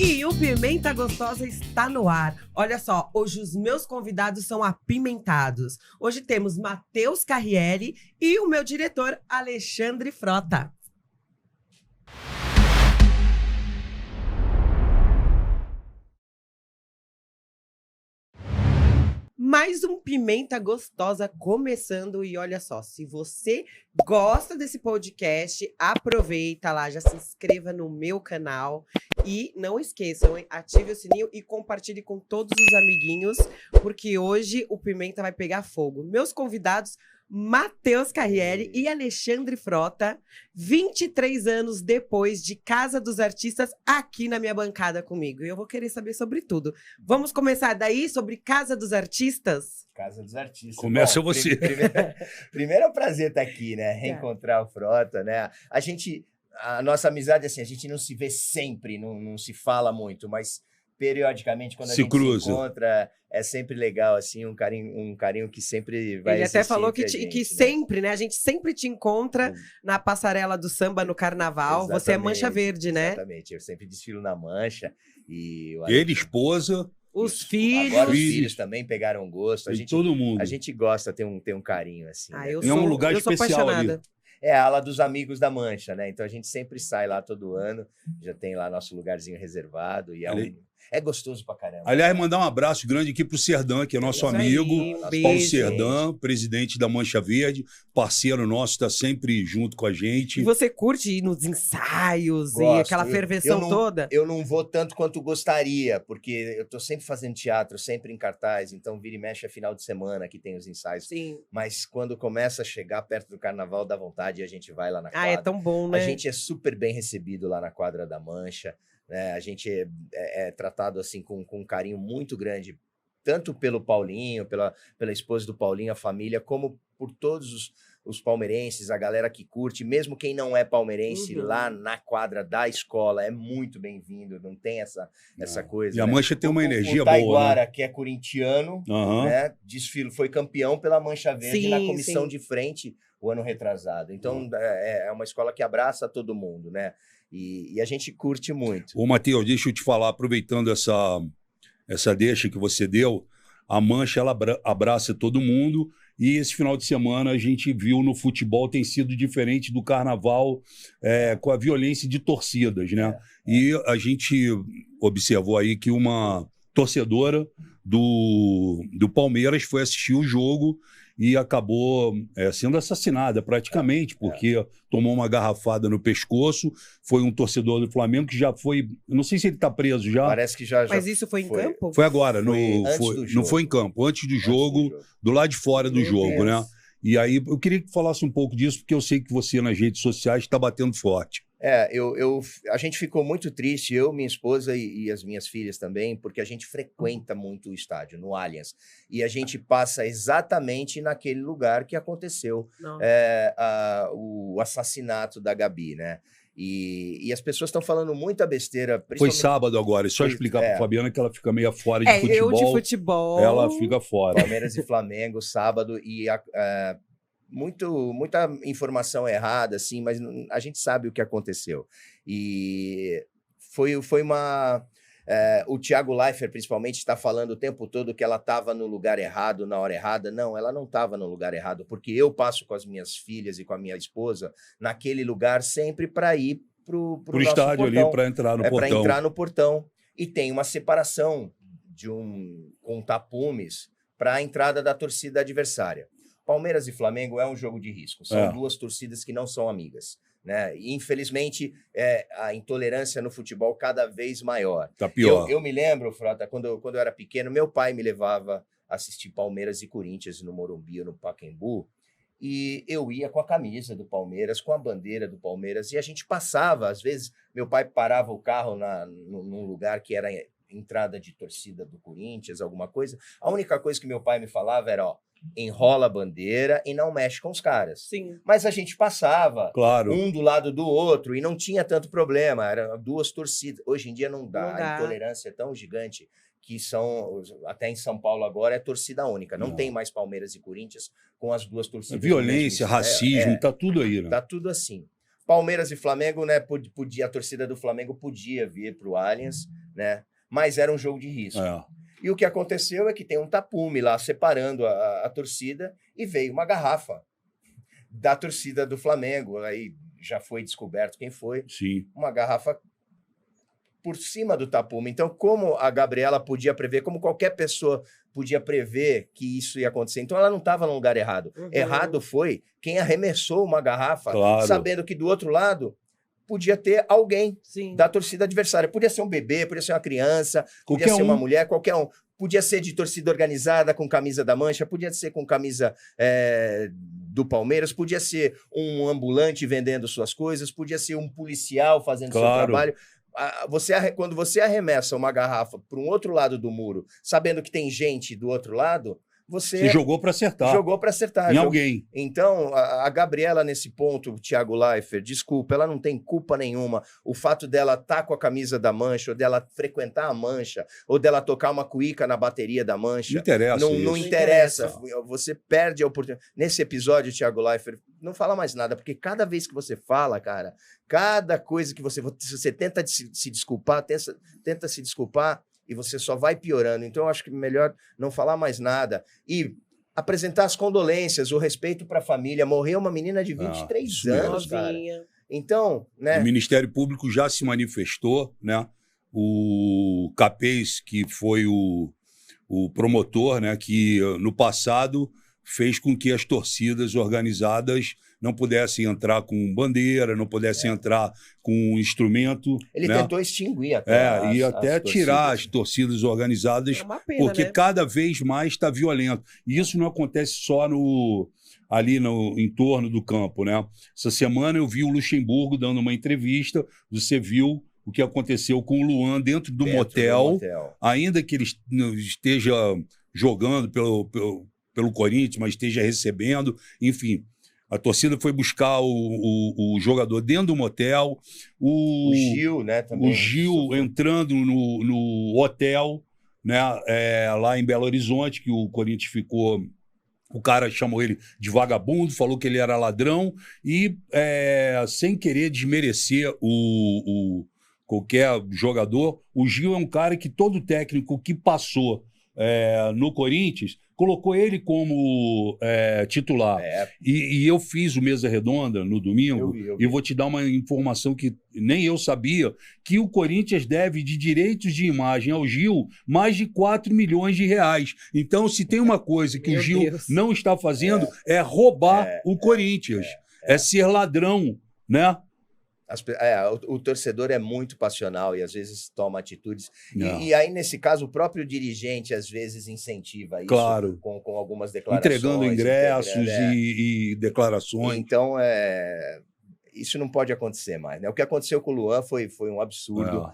E o Pimenta Gostosa está no ar. Olha só, hoje os meus convidados são apimentados. Hoje temos Matheus Carriere e o meu diretor, Alexandre Frota. Mais um Pimenta Gostosa começando e olha só, se você gosta desse podcast, aproveita lá, já se inscreva no meu canal e não esqueçam, hein? Ative o sininho e compartilhe com todos os amiguinhos, porque hoje o Pimenta vai pegar fogo. Meus convidados, Matheus Carriere e Alexandre Frota, 23 anos depois de Casa dos Artistas, aqui na minha bancada comigo. E eu vou querer saber sobre tudo. Vamos começar daí, sobre Casa dos Artistas? Casa dos Artistas. Começa você. Primeiro é um prazer estar aqui, né? Reencontrar o Frota, né? A nossa amizade, assim, a gente não se vê sempre, não se fala muito, mas periodicamente, quando a gente se encontra, é sempre legal, assim, um carinho que sempre vai existir. Ele até falou que né? sempre, né? A gente sempre te encontra na passarela do samba no carnaval. Exatamente, você é Mancha Verde, né? Exatamente, eu sempre desfilo na Mancha. Ele, esposa... Os filhos. Agora os filhos também pegaram gosto. Todo mundo. A gente gosta, tem um carinho, assim. Ah, né? eu é um lugar eu sou especial apaixonada. ali. É a ala dos amigos da Mancha, né? Então a gente sempre sai lá todo ano, já tem lá nosso lugarzinho reservado e é gostoso pra caramba. Aliás, mandar um abraço grande aqui pro Serdan, que é nosso amigo, Paulo Serdan, presidente da Mancha Verde, parceiro nosso, está sempre junto com a gente. E você curte ir nos ensaios Gosto. E aquela ferveção toda? Eu não vou tanto quanto gostaria, porque eu tô sempre fazendo teatro, sempre em cartaz, então vira e mexe é final de semana que tem os ensaios. Sim. Mas quando começa a chegar perto do carnaval, dá vontade e a gente vai lá na quadra. Ah, é tão bom, né? A gente é super bem recebido lá na quadra da Mancha, né? A gente é tratado assim com um carinho muito grande, tanto pelo Paulinho, pela esposa do Paulinho, a família, como por todos os palmeirenses, a galera que curte, mesmo quem não é palmeirense, lá na quadra da escola, é muito bem-vindo, não tem essa coisa. E a Mancha tem uma energia boa. O Taiguara, né? que é corintiano, né? Desfile, foi campeão pela Mancha Verde na comissão de frente o ano retrasado. Então, é uma escola que abraça todo mundo, né? E a gente curte muito. Ô, Matheus, deixa eu te falar, aproveitando essa deixa que você deu, a Mancha, ela abraça todo mundo, e esse final de semana a gente viu no futebol, tem sido diferente do carnaval, com a violência de torcidas, né? E a gente observou aí que uma torcedora do Palmeiras foi assistir o jogo e acabou sendo assassinada praticamente, porque tomou uma garrafada no pescoço. Foi um torcedor do Flamengo que já foi... Não sei se ele está preso já. Parece que já Mas isso foi em campo? Foi agora. Não foi em campo, antes do jogo, do lado de fora do jogo, né? E aí eu queria que falasse um pouco disso, porque eu sei que você nas redes sociais está batendo forte. A gente ficou muito triste, eu, minha esposa e as minhas filhas também, porque a gente frequenta muito o estádio, no Allianz, e a gente passa exatamente naquele lugar que aconteceu o assassinato da Gabi, né? E as pessoas estão falando muita besteira. Foi sábado agora, é só explicar para a Fabiana que ela fica meio fora de futebol. Eu de futebol. Ela fica fora. Palmeiras e Flamengo, sábado, e muita informação errada, assim, mas a gente sabe o que aconteceu. E foi uma... o Thiago Leifert, principalmente, está falando o tempo todo que ela estava no lugar errado, na hora errada. Não, ela não estava no lugar errado, porque eu passo com as minhas filhas e com a minha esposa naquele lugar sempre para ir pro estádio portão, ali, para entrar no portão. Para entrar no portão. E tem uma separação com tapumes para a entrada da torcida adversária. Palmeiras e Flamengo é um jogo de risco. São duas torcidas que não são amigas, né? E, infelizmente, a intolerância no futebol cada vez maior. Tá pior. Eu me lembro, Frota, quando eu era pequeno, meu pai me levava a assistir Palmeiras e Corinthians no Morumbi ou no Pacaembu, e eu ia com a camisa do Palmeiras, com a bandeira do Palmeiras, e a gente passava, às vezes, meu pai parava o carro num lugar que era entrada de torcida do Corinthians, alguma coisa. A única coisa que meu pai me falava era, enrola a bandeira e não mexe com os caras. Sim. Mas a gente passava um do lado do outro e não tinha tanto problema, eram duas torcidas. Hoje em dia não dá. A intolerância é tão gigante que até em São Paulo agora é torcida única. Não tem mais Palmeiras e Corinthians com as duas torcidas. Violência, racismo, tá tudo aí, né? Tá tudo assim. Palmeiras e Flamengo, né? A torcida do Flamengo podia vir para o Allianz, né? Mas era um jogo de risco. É. E o que aconteceu é que tem um tapume lá separando a torcida e veio uma garrafa da torcida do Flamengo. Aí já foi descoberto quem foi. Sim. Uma garrafa por cima do tapume. Então, como a Gabriela podia prever, como qualquer pessoa podia prever que isso ia acontecer, então ela não estava no lugar errado. Errado foi quem arremessou uma garrafa, Claro. sabendo que do outro lado podia ter alguém Sim. da torcida adversária. Podia ser um bebê, podia ser uma criança, podia Qualquer ser uma um. mulher, qualquer um. Podia ser de torcida organizada com camisa da Mancha, podia ser com camisa do Palmeiras, podia ser um ambulante vendendo suas coisas, podia ser um policial fazendo seu Claro. trabalho. Quando você arremessa uma garrafa para um outro lado do muro, sabendo que tem gente do outro lado, Você jogou para acertar. jogou para acertar. Em alguém. Então, a Gabriela, nesse ponto, Thiago Leifert, desculpa, ela não tem culpa nenhuma. O fato dela estar com a camisa da Mancha, ou dela frequentar a Mancha, ou dela tocar uma cuíca na bateria da Mancha. Não interessa. Não isso. interessa. Você perde a oportunidade. Nesse episódio, Thiago Leifert, não fala mais nada, porque cada vez que você fala, cara, cada coisa que você tenta se desculpar, tenta se desculpar, e você só vai piorando. Então, eu acho que melhor não falar mais nada. E apresentar as condolências, o respeito para a família. Morreu uma menina de 23 isso anos, cara. Novinha. Então, né? O Ministério Público já se manifestou, né? O Capês, que foi o promotor, né? Que no passado fez com que as torcidas organizadas não pudessem entrar com bandeira, não pudessem entrar com instrumento. Ele né? tentou extinguir até E até tirar as torcidas organizadas, É uma pena, porque né? cada vez mais está violento. E isso não acontece só ali no entorno do campo, né? Essa semana eu vi o Luxemburgo dando uma entrevista, você viu o que aconteceu com o Luan dentro do motel, ainda que ele esteja jogando pelo Corinthians, mas esteja recebendo, enfim. A torcida foi buscar o jogador dentro do motel. O Gil, né? Também. O Gil entrando no hotel, né? Lá em Belo Horizonte, que o Corinthians ficou. O cara chamou ele de vagabundo, falou que ele era ladrão e, sem querer desmerecer qualquer jogador, o Gil é um cara que todo técnico que passou no Corinthians colocou ele como titular. E eu fiz o Mesa Redonda no domingo, Eu vi. e vou te dar uma informação que nem eu sabia, que o Corinthians deve de direitos de imagem ao Gil mais de 4 milhões de reais. Então, se tem uma coisa que Meu o Gil Deus. não está fazendo, é roubar o Corinthians. É ser ladrão, né? O torcedor é muito passional e às vezes toma atitudes. Não. E aí, nesse caso, o próprio dirigente às vezes incentiva isso Claro. com algumas declarações. Entregando ingressos e declarações. Então, isso não pode acontecer mais, né? O que aconteceu com o Luan foi um absurdo.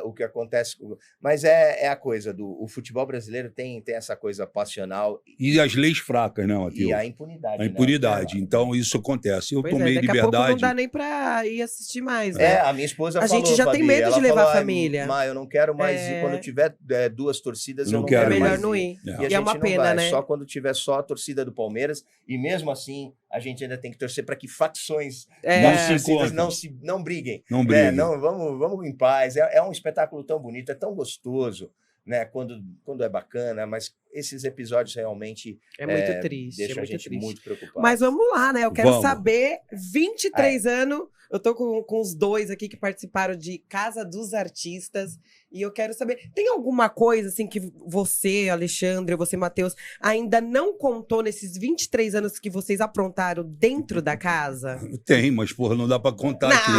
O que acontece... Mas é a coisa o futebol brasileiro tem essa coisa passional. E as leis fracas, né, Matheus? E a impunidade. A impunidade. Né? Então, isso acontece. Eu Pois tomei daqui liberdade. a pouco não dá nem pra ir assistir mais, né? A minha esposa A falou, gente já tem Fabi, medo ela de levar falou, a família. Eu não quero mais ir. Quando tiver duas torcidas, eu não quero quero melhor mais não ir. ir. E a E é gente uma não pena, vai, né? só quando tiver só a torcida do Palmeiras. E mesmo assim, a gente ainda tem que torcer para que facções das torcidas não briguem. Não briguem. Vamos em paz. É um espetáculo tão bonito, é tão gostoso, né? Quando é bacana, mas esses episódios realmente É muito triste. deixam É muito a gente triste. muito preocupado. Mas vamos lá, né? Eu quero Vamos. saber, 23 anos, eu tô com os dois aqui que participaram de Casa dos Artistas, e eu quero saber, tem alguma coisa assim que você, Alexandre, você, Matheus, ainda não contou nesses 23 anos que vocês aprontaram dentro da casa? Tem, mas, porra, não dá pra contar aqui.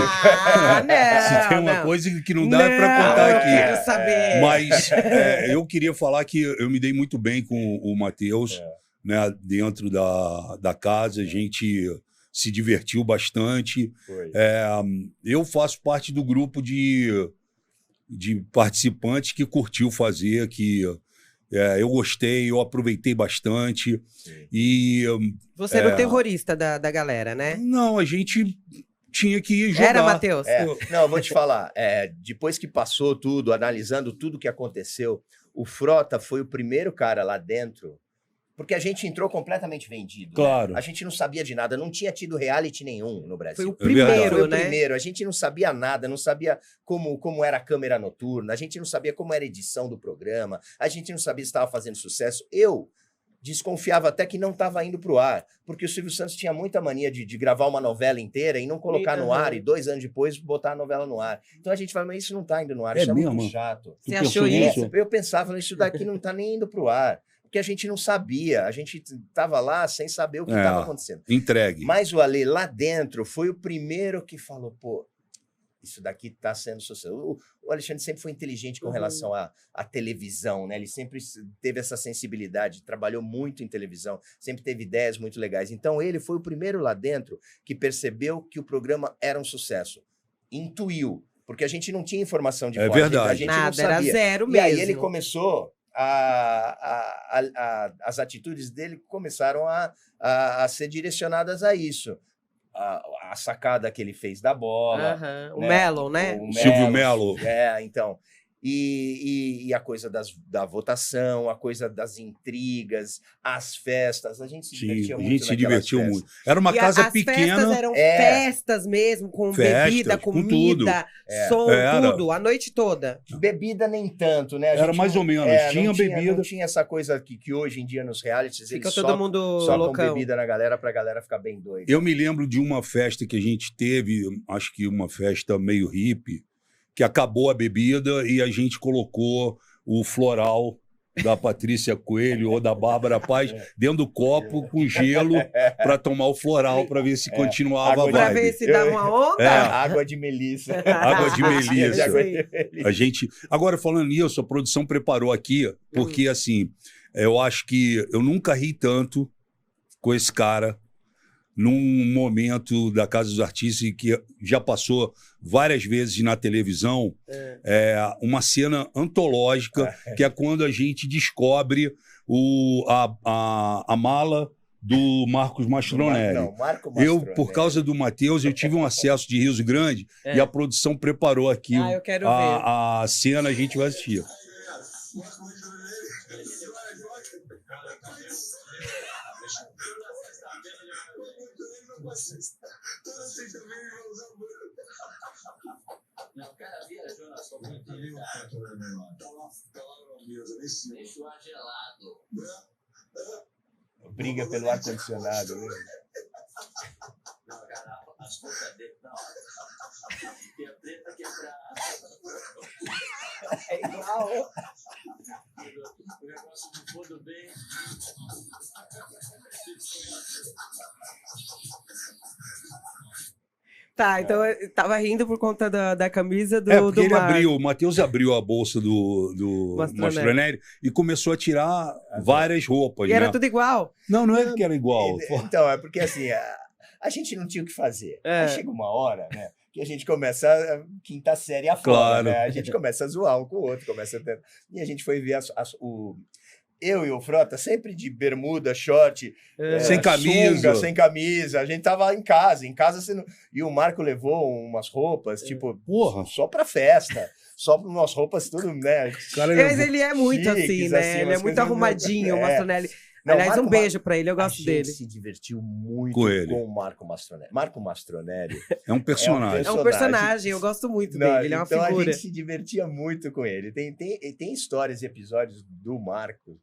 Não, Se tem uma não. coisa que não dá é pra contar eu aqui. quero saber. Mas eu queria falar que eu me dei muito bem com o Matheus, né, dentro da casa. A gente se divertiu bastante. Foi. Eu faço parte do grupo de participantes que curtiu fazer, que eu gostei, eu aproveitei bastante. Sim. E Você era o terrorista da galera, né? não, a gente tinha que jogar. Era, Matheus? Não, eu vou te falar. Depois que passou tudo, analisando tudo que aconteceu, o Frota foi o primeiro cara lá dentro. Porque a gente entrou completamente vendido. Claro. Né? A gente não sabia de nada, não tinha tido reality nenhum no Brasil. Foi o É verdade. primeiro, Foi o né? primeiro, a gente não sabia nada, não sabia como era a câmera noturna, a gente não sabia como era a edição do programa, a gente não sabia se estava fazendo sucesso. Eu desconfiava até que não estava indo para o ar, porque o Silvio Santos tinha muita mania de gravar uma novela inteira e não colocar no ar, e 2 anos depois botar a novela no ar. Então a gente fala, mas isso não está indo no ar, isso é muito mesmo? chato. Você Tu achou pensou isso? nisso? Eu pensava, isso daqui não está nem indo para o ar, porque a gente não sabia, a gente estava lá sem saber o que estava acontecendo. Entregue. Mas o Ale lá dentro foi o primeiro que falou, pô, isso daqui está sendo sucesso. O Alexandre sempre foi inteligente com relação à televisão, né? Ele sempre teve essa sensibilidade, trabalhou muito em televisão, sempre teve ideias muito legais. Então ele foi o primeiro lá dentro que percebeu que o programa era um sucesso. Intuiu, porque a gente não tinha informação de fora. Verdade. A gente não Nada, era sabia. zero E mesmo. aí ele começou, as atitudes dele começaram a ser direcionadas a isso. A sacada que ele fez da bola. O né? Melon, né? O Silvio Melo. Então. E a coisa da votação, a coisa das intrigas, as festas. A gente se divertia A muito. gente se naquelas divertiu festas. muito. Era uma E casa as pequena. festas eram festas mesmo, com Festas, bebida, com comida, tudo. som, Era. tudo, a noite toda. Bebida nem tanto, né? A Era gente mais não- ou menos, é, tinha não bebida. Não tinha essa coisa que hoje em dia nos realities Fica eles todo mundo socam loucão. bebida na galera pra galera ficar bem doida. Eu me lembro de uma festa que a gente teve, acho que uma festa meio hippie, que acabou a bebida e a gente colocou o floral da Patrícia Coelho ou da Bárbara Paz dentro do copo com gelo para tomar o floral para ver se continuava Água a de- Pra vibe. ver se dava uma onda. Água de melissa. Água de melissa. Água de melissa. A gente. Agora, falando nisso, a produção preparou aqui, porque assim, eu acho que eu nunca ri tanto com esse cara num momento da Casa dos Artistas e que já passou várias vezes na televisão, uma cena antológica, que é quando a gente descobre a mala do Marcos Mastronelli. Não, Marco Eu, Mastronelli. por causa do Matheus, eu tive um acesso de riso grande e a produção preparou aqui Ah, eu quero a cena, a gente vai assistir. Não, o cara viajou na sua fronteira, cara. Tá lá na mesa, nem se deixou ar gelado. Briga pelo ar-condicionado. Né? Não, cara, as roupas dele, não. Tem a preta quebrada. É igual. O negócio não foi bem. Tá, então eu tava rindo por conta da camisa do, Porque do ele Marco. abriu, o Matheus abriu a bolsa do Mastronelli. Mastronelli e começou a tirar várias roupas. E era né? tudo igual. Não é que era igual. Então, é porque assim, a gente não tinha o que fazer. É. Aí chega uma hora, né? Que a gente começa a quinta série afora, Claro. né? A gente começa a zoar um com o outro, e a gente foi ver eu e o Frota sempre de bermuda, short, Sem camisa. sunga, sem camisa. A gente tava em casa sendo... E o Marco levou umas roupas, tipo, Porra. só pra festa. Só umas roupas tudo, né? Cara, Mas ele é muito Chiques, assim, né? assim, ele é umas muito coisas arrumadinho, o muito- Mastronelli. Não, Aliás, Marco um beijo pra ele, eu A gosto gente dele. se divertiu muito Com ele. com o Marco Mastronelli. Marco Mastronelli É um personagem. É um personagem, eu gosto muito Não, dele, ele é uma então figura. a gente se divertia muito com ele. Tem histórias e episódios do Marco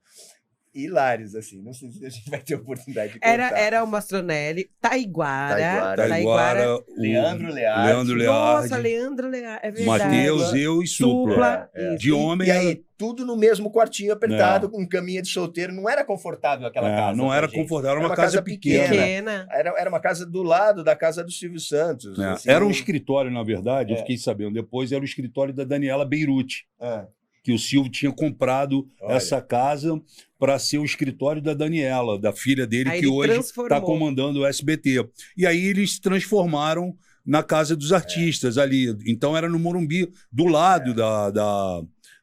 hilários, assim. Não sei se a gente vai ter oportunidade de contar. Era o Mastronelli, Taiguara. Taiguara, o Leandro Learte. Nossa, Learte, Leandro Learte, é verdade. Matheus, eu e Supla. Supla. isso. De homem E era- aí, tudo no mesmo quartinho apertado, com caminha de solteiro. Não era confortável aquela casa. não pra era gente. confortável, era uma casa pequena. Pequena. Era uma casa do lado da casa do Silvio Santos. É, assim, era um escritório, na verdade, eu É. fiquei sabendo depois, era o escritório da Daniela Beirute, Ah, que o Silvio tinha comprado Olha. essa casa para ser o escritório da Daniela, da filha dele, Aí que ele hoje transformou. está comandando o SBT. E aí eles se transformaram na Casa dos Artistas ali. Então era no Morumbi, do lado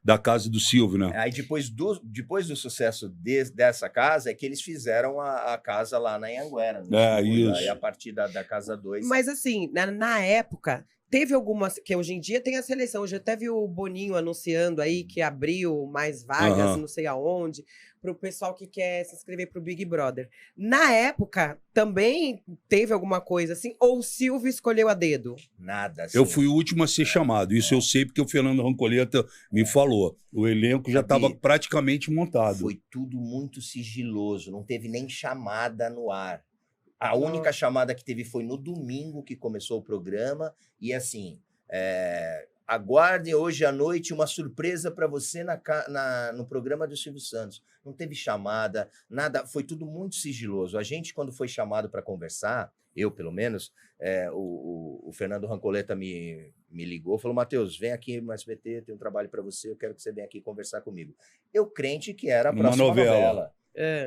da casa do Silvio, né? Aí depois do sucesso dessa casa é que eles fizeram a casa lá na Anhanguera. no É, estúdio. isso. Aí a partir da casa 2. Mas assim, na época, teve algumas, que hoje em dia tem a seleção, hoje até vi o Boninho anunciando aí que abriu mais vagas, não sei aonde, para o pessoal que quer se inscrever para o Big Brother. Na época, também teve alguma coisa assim, ou o Silvio escolheu a dedo? Nada. Assim, Eu fui o último a ser chamado. Isso eu sei porque o Fernando Rancoleta me falou. O elenco já estava praticamente montado. Foi tudo muito sigiloso, não teve nem chamada no ar. A única chamada que teve foi no domingo que começou o programa. E assim, aguardem hoje à noite uma surpresa para você no programa do Silvio Santos. Não teve chamada, nada, foi tudo muito sigiloso. A gente, quando foi chamado para conversar, eu pelo menos, o Fernando Rancoleta me ligou, falou: Matheus, vem aqui no SBT, tem um trabalho para você, eu quero que você venha aqui conversar comigo. Eu crente que era a próxima novela.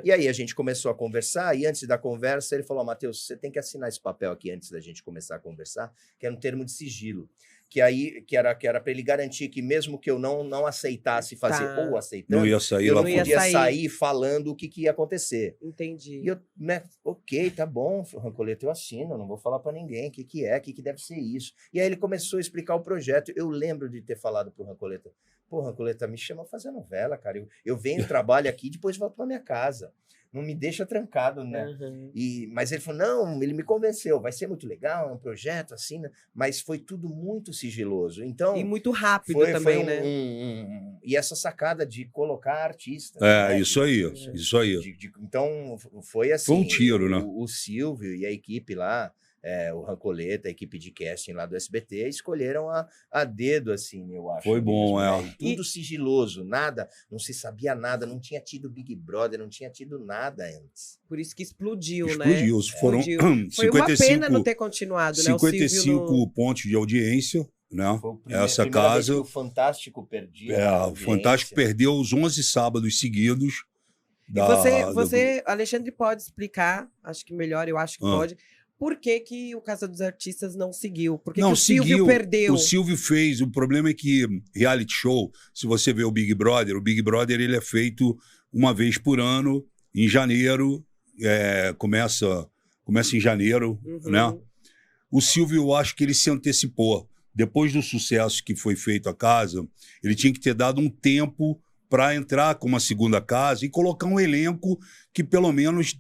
E aí a gente começou a conversar, e antes da conversa ele falou: Matheus, você tem que assinar esse papel aqui antes da gente começar a conversar, que era um termo de sigilo. Que era para ele garantir que mesmo que eu não aceitasse fazer ou aceitando, não ia sair, eu não podia sair falando o que ia acontecer. Entendi. E eu, ok, tá bom, Rancoleta, eu assino, não vou falar para ninguém o que deve ser isso. E aí ele começou a explicar o projeto. Eu lembro de ter falado pro Rancoleta: pô, Rancoleta, me chama pra fazer novela, cara. Eu venho, trabalho aqui, depois volto pra minha casa. Não me deixa trancado, né? Mas ele falou: não, ele me convenceu, vai ser muito legal, é um projeto assim, né? Mas foi tudo muito sigiloso. Então, e muito rápido também, né? E essa sacada de colocar artistas. Isso aí. Então, foi assim. Foi um tiro, né? O Silvio e a equipe lá, o Rancoleta, a equipe de casting lá do SBT, escolheram a dedo, assim, eu acho. Foi bom, mesmo, tudo sigiloso, nada, não se sabia nada, não tinha tido Big Brother, não tinha tido nada antes. Por isso que explodiu, né? Explodiu. Foram Foi uma pena não ter continuado, né? 55 pontos de audiência, né? Essa casa. O Fantástico perdia. O Fantástico perdeu os 11 sábados seguidos. Você, Alexandre, pode explicar, acho que melhor, eu acho que pode. Por que o Casa dos Artistas não seguiu? Por que o Silvio perdeu? O Silvio fez. O problema é que reality show, se você vê o Big Brother ele é feito uma vez por ano, em janeiro, começa em janeiro, né? O Silvio, eu acho que ele se antecipou. Depois do sucesso que foi feito a casa, ele tinha que ter dado um tempo para entrar com uma segunda casa e colocar um elenco que pelo menos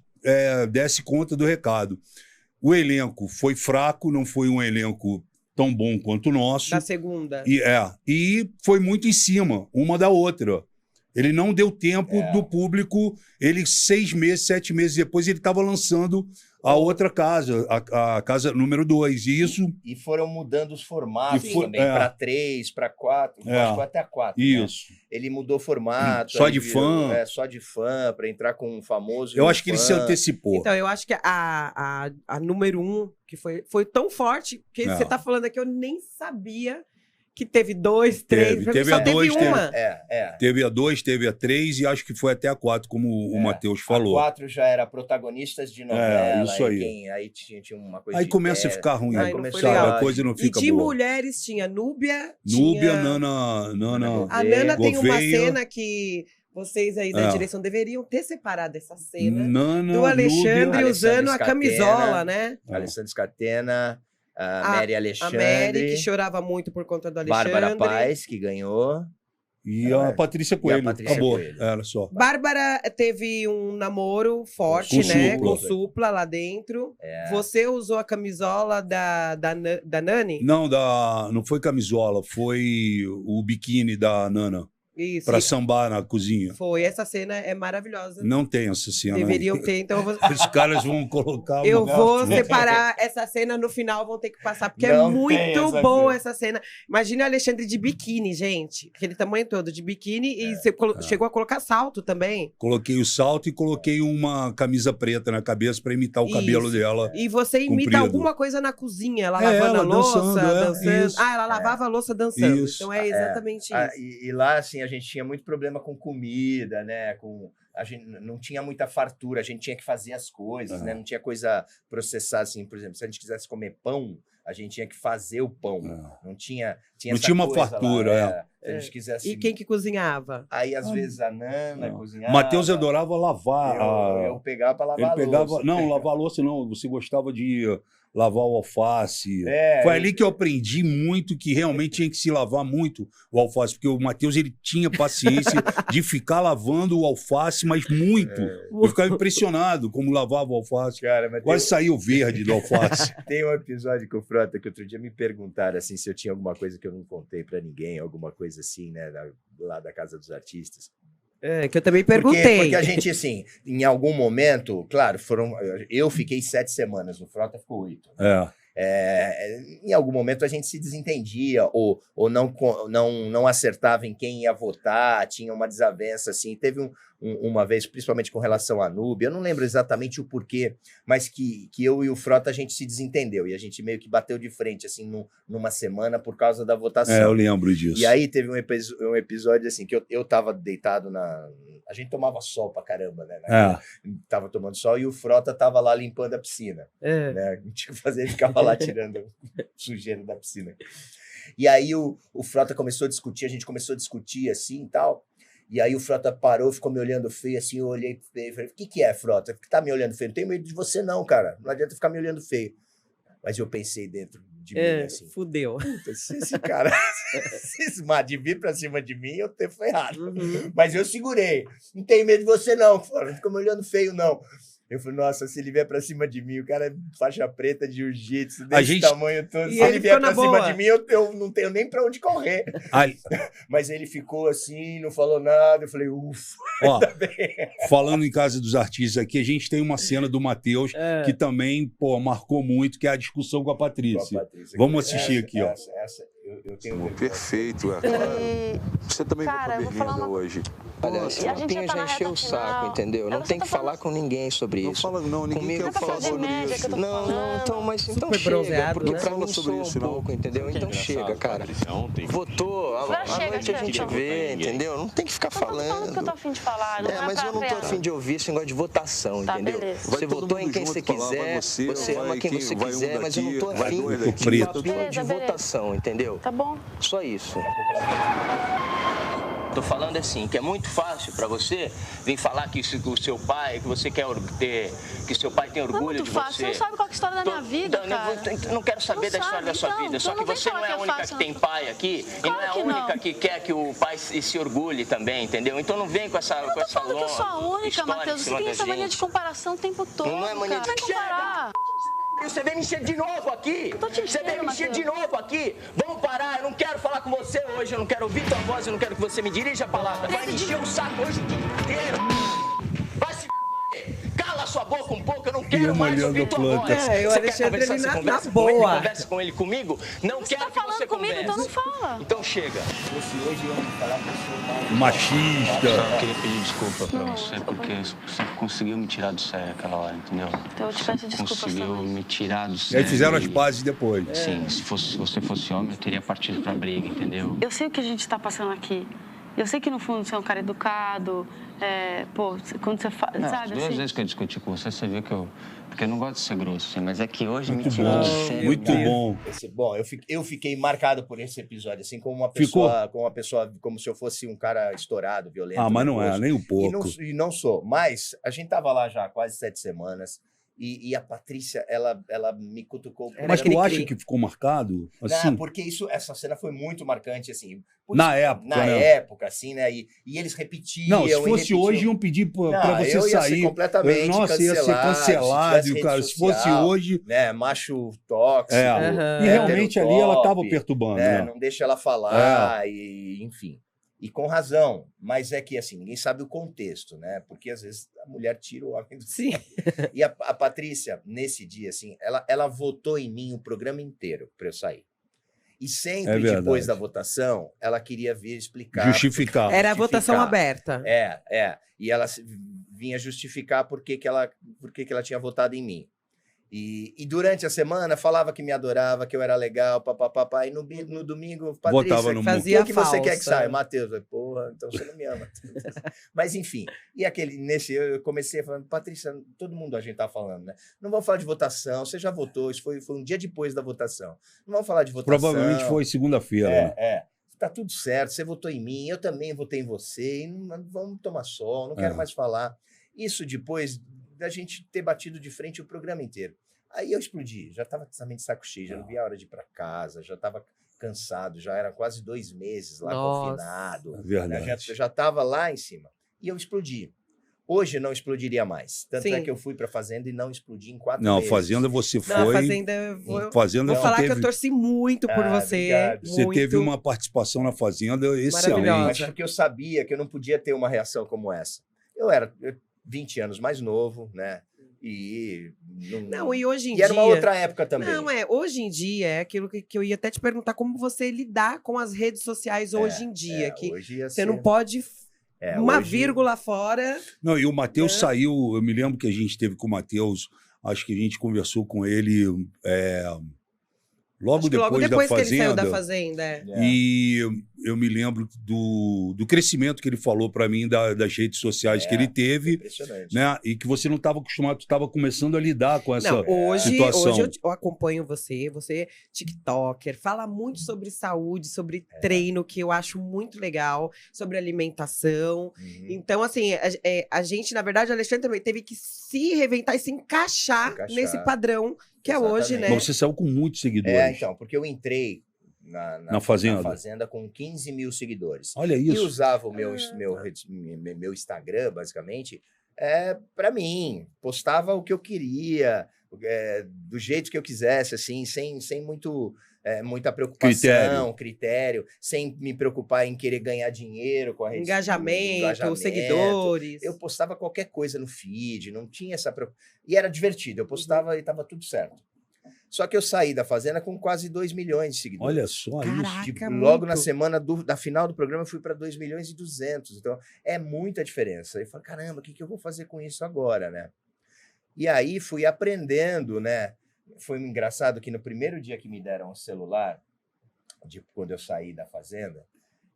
desse conta do recado. O elenco foi fraco, não foi um elenco tão bom quanto o nosso. Da segunda. E foi muito em cima, uma da outra. Ele não deu tempo do público. Ele, 6 meses, 7 meses depois, ele estava lançando a outra casa, a casa número 2. E foram mudando os formatos também, para 3, para 4, acho que foi até 4. Isso. Né? Ele mudou o formato. Só de fã. Só de fã, para entrar com um famoso. Eu acho que ele se antecipou. Então, eu acho que a número 1, que foi tão forte, que você está falando aqui, eu nem sabia que teve 2, 3, teve a 2, teve uma. Teve a 2, teve a 3 e acho que foi até a 4, como o Matheus falou. A 4 já era protagonistas de novela. Isso aí. Aí tinha uma coisa. Aí começa a ficar ruim. Aí começou a coisa não fica boa. E de boa. mulheres tinha Núbia. Nana. A Nana tem uma cena que vocês aí da direção deveriam ter separado essa cena do Alexandre usando a camisola, né? Alessandro Scatena. A Mary Alexandre. A Mary, que chorava muito por conta do Alexandre. Bárbara Paz, que ganhou. E a Patrícia Coelho. Acabou. Era só. Bárbara teve um namoro forte, né? Com Supla lá dentro. Você usou a camisola da Nani? Não foi camisola, foi o biquíni da Nana. Isso. Pra sambar na cozinha. Foi. Essa cena é maravilhosa. Não tem essa cena. Deveriam ter, então... Os caras vão colocar... Eu vou separar essa cena no final, vão ter que passar, porque é muito boa essa cena. Imagina o Alexandre de biquíni, gente. Aquele tamanho todo, de biquíni. E você chegou a colocar salto também. Coloquei o salto e coloquei uma camisa preta na cabeça pra imitar o cabelo dela. E você imita alguma coisa na cozinha. Ela lavando a louça, dançando. Ela lavava a louça dançando. Isso. Então é exatamente isso. E lá, assim, a gente tinha muito problema com comida, né? A gente não tinha muita fartura, a gente tinha que fazer as coisas, né? Não tinha coisa processada, assim, por exemplo, se a gente quisesse comer pão, A gente tinha que fazer o pão. Não tinha Não essa tinha uma coisa fartura, lá, Se a gente quisesse... E quem que cozinhava? Aí, às vezes, a Nana O cozinhava. Matheus adorava lavar. Eu pegava pra lavar Ele a pegava. louça. Não, lavar a louça não. Você gostava de lavar o alface. É, Foi ali que eu aprendi muito que realmente tinha que se lavar muito o alface, porque o Matheus ele tinha paciência de ficar lavando o alface, mas muito. Eu ficava impressionado como lavava o alface. Cara, mas Quase saiu verde do alface. tem um episódio com o Frota que outro dia me perguntaram assim, se eu tinha alguma coisa que eu não contei pra ninguém, alguma coisa assim, né, lá da Casa dos Artistas. Que eu também perguntei. Porque a gente, assim, em algum momento, claro, eu fiquei 7 semanas, o Frota ficou 8. Né? Em algum momento a gente se desentendia ou não acertava em quem ia votar, tinha uma desavença, assim. Teve uma vez, principalmente com relação à Núbia, eu não lembro exatamente o porquê, mas que eu e o Frota a gente se desentendeu e a gente meio que bateu de frente, assim, numa semana por causa da votação. Eu lembro disso. E aí teve um episódio, assim, que eu tava deitado A gente tomava sol pra caramba, né? Tava tomando sol e o Frota tava lá limpando a piscina. Né? Não tinha que fazer, ele ficava lá tirando sujeira da piscina. E aí o Frota começou a discutir, a gente começou a discutir assim e tal. E aí o Frota parou, ficou me olhando feio, assim, eu olhei feio e falei, o que é, Frota? Por que tá me olhando feio? Não tenho medo de você não, cara. Não adianta ficar me olhando feio. Mas eu pensei dentro de mim, assim. Fudeu. Puta, se esse cara cismar de vir pra cima de mim, eu ter ferrado. Mas eu segurei. Não tenho medo de você não, Frota. Não fica me olhando feio, não. Eu falei, nossa, se ele vier pra cima de mim, o cara é faixa preta de jiu-jitsu, desse tamanho todo. Se ele vier pra cima de mim, eu não tenho nem pra onde correr. Mas ele ficou assim, não falou nada. Eu falei, ufa. Ó, falando em Casa dos Artistas aqui, a gente tem uma cena do Matheus que também, marcou muito, que é a discussão com a Patrícia. Vamos assistir aqui, ó. Essa eu tenho... Perfeito, é claro. Você também vai pra Berlinda hoje. Olha, esse papinho já encheu o saco, entendeu? Não tem que falar com ninguém sobre isso. Não fala, não, ninguém quer falar sobre isso. Não, mas então chega, porque pra mim soa um pouco, entendeu? Então chega, cara. Votou, à noite a gente vê, entendeu? Não tem que ficar falando. Eu tô falando que eu tô afim de falar, não é mas eu não tô afim de ouvir esse negócio de votação, entendeu? Você votou em quem você quiser, você ama quem você quiser, mas eu não tô afim de papinho de votação, entendeu? Tá bom. Só isso. Tô falando assim, que é muito fácil pra você vir falar que o seu pai, que você quer ter, que seu pai tem orgulho de você. Não é muito fácil, você não sabe qual é a história da minha vida, cara. Não quero saber da história da sua vida, só que você não é a única que tem pai aqui, e não é a única que quer que o pai se orgulhe também, entendeu? Então não vem com essa longa história. Eu tô falando que eu sou a única, Matheus, você tem essa mania de comparação o tempo todo, não é mania de comparar. Você vem me encher de novo aqui. Você vem me encher de novo aqui. Vamos parar, eu não quero falar com você hoje, eu não quero ouvir tua voz, eu não quero que você me dirija a palavra. Vai me encher o saco hoje o dia inteiro. Vai se cala sua boca um pouco, eu não quero mais ouvir tua voz. O Alexandre ele na boa. Conversa com ele comigo, não quero que você converse. Você tá falando comigo, então não fala. Então chega. Hoje eu vou falar pra Machista. Eu queria pedir desculpa pra você, porque você conseguiu me tirar do sério aquela hora, entendeu? Então eu te peço desculpas conseguiu também. me tirar do E sério. aí fizeram as pazes depois. Sim, se você fosse homem, eu teria partido pra briga, entendeu? Eu sei o que a gente tá passando aqui. Eu sei que no fundo você é um cara educado, quando você fala, sabe? Duas assim? vezes que eu discuti com você, você viu que porque eu não gosto de ser grosso, assim, mas é que hoje Muito me tirou bom, do sério. muito bom. Bom, eu fiquei marcado por esse episódio, assim, como uma pessoa, como se eu fosse um cara estourado, violento. Mas não é, nem um pouco. E não sou. Mas a gente tava lá já há quase 7 semanas. E a Patrícia, ela me cutucou. Mas tu acha que ficou marcado? Assim? Não, porque essa cena foi muito marcante, assim. Na época, assim, né? E eles repetiam. Não, se fosse hoje, iam pedir pra você eu ia sair. Ser completamente Nossa, ia ser cancelado, cara. Se fosse hoje. Né, macho tóxico. E realmente ali ela tava perturbando. Né? Não deixa ela falar, e enfim. E com razão, mas é que assim, ninguém sabe o contexto, né? Porque às vezes a mulher tira o homem do Sim. E a Patrícia, nesse dia, assim, ela votou em mim o programa inteiro para eu sair. E sempre depois da votação, ela queria vir explicar. Justificar. Era a votação aberta. E ela vinha justificar por que ela tinha votado em mim. E durante a semana falava que me adorava, que eu era legal, papapá. E no domingo, Patrícia, fazia o que você quer que saia? Matheus, porra, então você não me ama. Mas enfim, e eu comecei falando, Patrícia, todo mundo a gente tá falando, né? Não vamos falar de votação, você já votou, isso foi um dia depois da votação. Não vamos falar de votação. Provavelmente foi segunda-feira. Tá tudo certo, você votou em mim, eu também votei em você, e não vamos tomar sol, não quero mais falar. Isso depois da gente ter batido de frente o programa inteiro. Aí eu explodi, já estava também de saco cheio, já não via a hora de ir para casa, já estava cansado, já era quase 2 meses lá confinado. Verdade. Já estava lá em cima. E eu explodi. Hoje não explodiria mais. Tanto é que eu fui para a Fazenda e não explodi em 4 meses. Não, Fazenda você foi... Não, Fazenda vou falar que eu torci muito por você. Obrigado. Você teve uma participação na Fazenda excelente. Mas porque eu sabia que eu não podia ter uma reação como essa. Eu era 20 anos mais novo, né? E hoje em dia... era uma outra época também. Hoje em dia é aquilo que eu ia até te perguntar, como você lidar com as redes sociais hoje em dia, que você não pode vírgula fora. Não, e o Matheus saiu, eu me lembro que a gente esteve com o Matheus, acho que a gente conversou com ele logo depois da Fazenda. Que ele saiu da Fazenda. E eu me lembro do crescimento que ele falou para mim das redes sociais que ele teve, né? E que você não estava acostumado, estava começando a lidar com essa situação. Hoje eu acompanho você é TikToker, fala muito sobre saúde, sobre treino, que eu acho muito legal, sobre alimentação. Então, assim, a gente, na verdade, o Alexandre também teve que se reinventar e se encaixar nesse padrão que é hoje, né? Mas você saiu com muitos seguidores. Então, porque eu entrei na Fazenda com 15 mil seguidores. Olha isso. E usava o meu Instagram, basicamente, para mim. Postava o que eu queria, do jeito que eu quisesse, assim, sem muita preocupação, critério, sem me preocupar em querer ganhar dinheiro com a rede. Engajamento, seguidores. Eu postava qualquer coisa no feed, não tinha essa preocupação. E era divertido, eu postava e estava tudo certo. Só que eu saí da Fazenda com quase 2 milhões de seguidores. Olha só isso. Logo na semana da final do programa, eu fui para 2 milhões e 200. Então, é muita diferença. Eu falei, caramba, o que eu vou fazer com isso agora, né? E aí, fui aprendendo, né? Foi engraçado que no primeiro dia que me deram o celular, quando eu saí da Fazenda,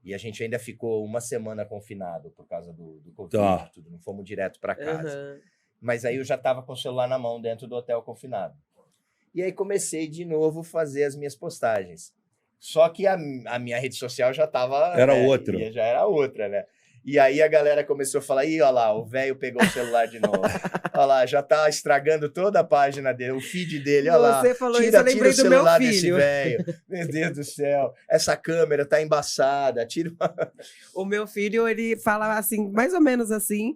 e a gente ainda ficou 1 semana confinado por causa do Covid, tudo, não fomos direto para casa. Mas aí eu já estava com o celular na mão dentro do hotel confinado. E aí comecei de novo a fazer as minhas postagens. Só que a minha rede social já estava... outra. Já era outra, né? E aí a galera começou a falar, olha lá, o velho pegou o celular de novo. Olha lá, já tá estragando toda a página dele, o feed dele, olha lá. Você falou isso, eu lembrei do meu filho. Meu Deus do céu, essa câmera tá embaçada, tira... O meu filho, ele fala assim, mais ou menos assim,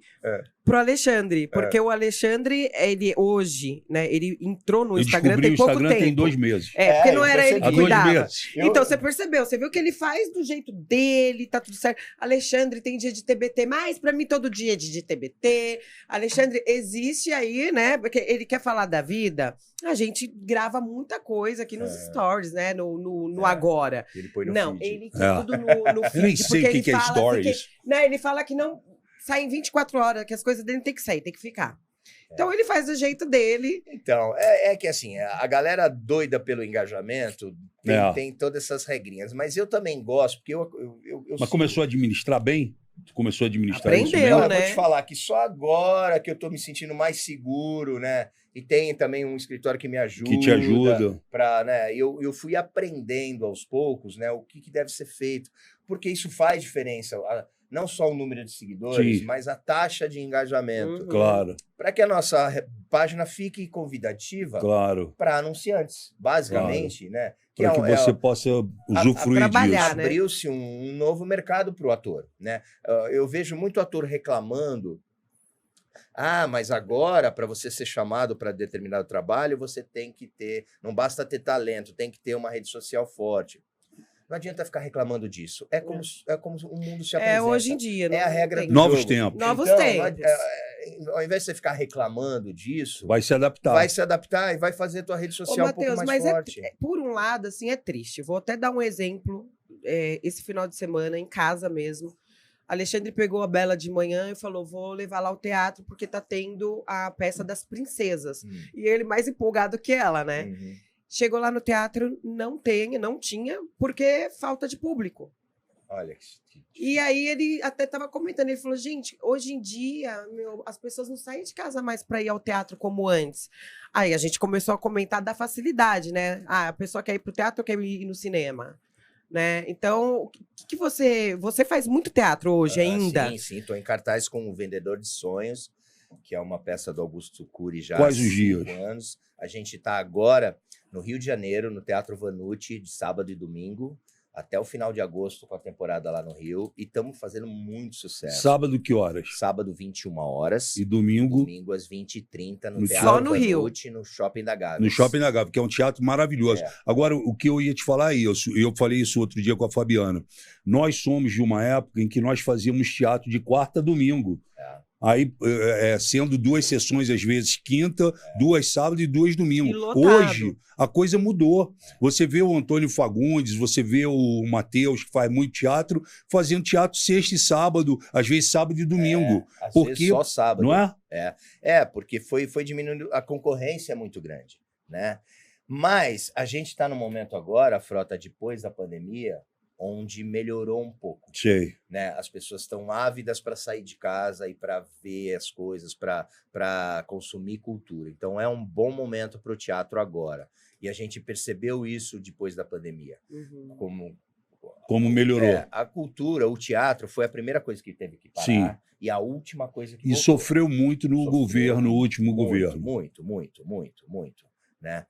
pro Alexandre. Porque o Alexandre, ele hoje, né, ele entrou no Instagram tem pouco tempo. Tem 2 meses. Porque não era ele que cuidava. Então, você percebeu, você viu que ele faz do jeito dele, tá tudo certo. Alexandre tem dia de TBT, mas pra mim todo dia é dia de TBT. Alexandre, existe aí, né, porque ele quer falar da vida, a gente grava muita coisa aqui nos stories, né, no agora. Ele põe no feed. Ele põe tudo no feed. Eu nem sei o que é stories. Né, ele fala que não sai em 24 horas, que as coisas dele tem que sair, tem que ficar. Então ele faz do jeito dele. Então, que assim, a galera doida pelo engajamento tem todas essas regrinhas, mas eu também gosto, porque Mas começou a administrar bem? Começou a administrar isso bem? Eu vou te falar que só agora que eu tô me sentindo mais seguro, né? E tem também um escritório que me ajuda. Que te ajuda. Né? Eu fui aprendendo aos poucos, né? O que deve ser feito. Porque isso faz diferença. Não só o número de seguidores, mas a taxa de engajamento. Claro. Para que a nossa página fique convidativa para anunciantes, basicamente, né? Para que você possa usufruir disso. Né? Abriu-se um novo mercado para o ator, né? Eu vejo muito ator reclamando. Mas agora, para você ser chamado para determinado trabalho, você tem que ter... Não basta ter talento, tem que ter uma rede social forte. Não adianta ficar reclamando disso. É como o mundo se apresenta. Hoje em dia. É a regra do Novos jogo. tempos. Novos então, tempos. Ao invés de você ficar reclamando disso... Vai se adaptar. Vai se adaptar e vai fazer a tua rede social Mateus, um pouco mais forte. Por um lado, assim, é triste. Vou até dar um exemplo. Esse final de semana, em casa mesmo, Alexandre pegou a Bela de manhã e falou, vou levar lá ao teatro porque tá tendo a peça das princesas. E ele mais empolgado que ela, né? Chegou lá no teatro, não tinha, porque falta de público. Olha. E aí ele até estava comentando, ele falou, gente, hoje em dia, as pessoas não saem de casa mais para ir ao teatro como antes. Aí a gente começou a comentar da facilidade, né? A pessoa quer ir pro teatro ou quer ir no cinema? Né? Então, o que você faz muito teatro hoje ainda? Sim, estou em cartaz com O Vendedor de Sonhos, que é uma peça do Augusto Cury já Quais há os 5 dias? anos. A gente está agora no Rio de Janeiro, no Teatro Vanucci, de sábado e domingo, até o final de agosto com a temporada lá no Rio, e estamos fazendo muito sucesso. Sábado que horas? Sábado, 21 horas. E domingo? Domingo, às 20h30, no Teatro Só no Vanucci, Rio. no Shopping da Gávea. No Shopping da Gávea, que é um teatro maravilhoso. Agora, o que eu ia te falar é isso, eu falei isso outro dia com a Fabiana. Nós somos de uma época em que nós fazíamos teatro de quarta a domingo. Aí, sendo 2 sessões, às vezes, quinta, 2 sábado e 2 domingo. Hoje, a coisa mudou. Você vê o Antônio Fagundes, você vê o Matheus, que faz muito teatro, fazendo teatro sexta e sábado, às vezes sábado e domingo. Às vezes só sábado. Não é? Porque foi diminuindo, a concorrência é muito grande, né? Mas a gente está no momento agora, Frota, depois da pandemia, onde melhorou um pouco. Sei. Né? As pessoas estão ávidas para sair de casa e para ver as coisas, para consumir cultura. Então é um bom momento para o teatro agora. E a gente percebeu isso depois da pandemia. Como melhorou. A cultura, o teatro, foi a primeira coisa que teve que parar. Sim. E a última coisa que E voltou. sofreu muito no governo, no último governo. Muito, né?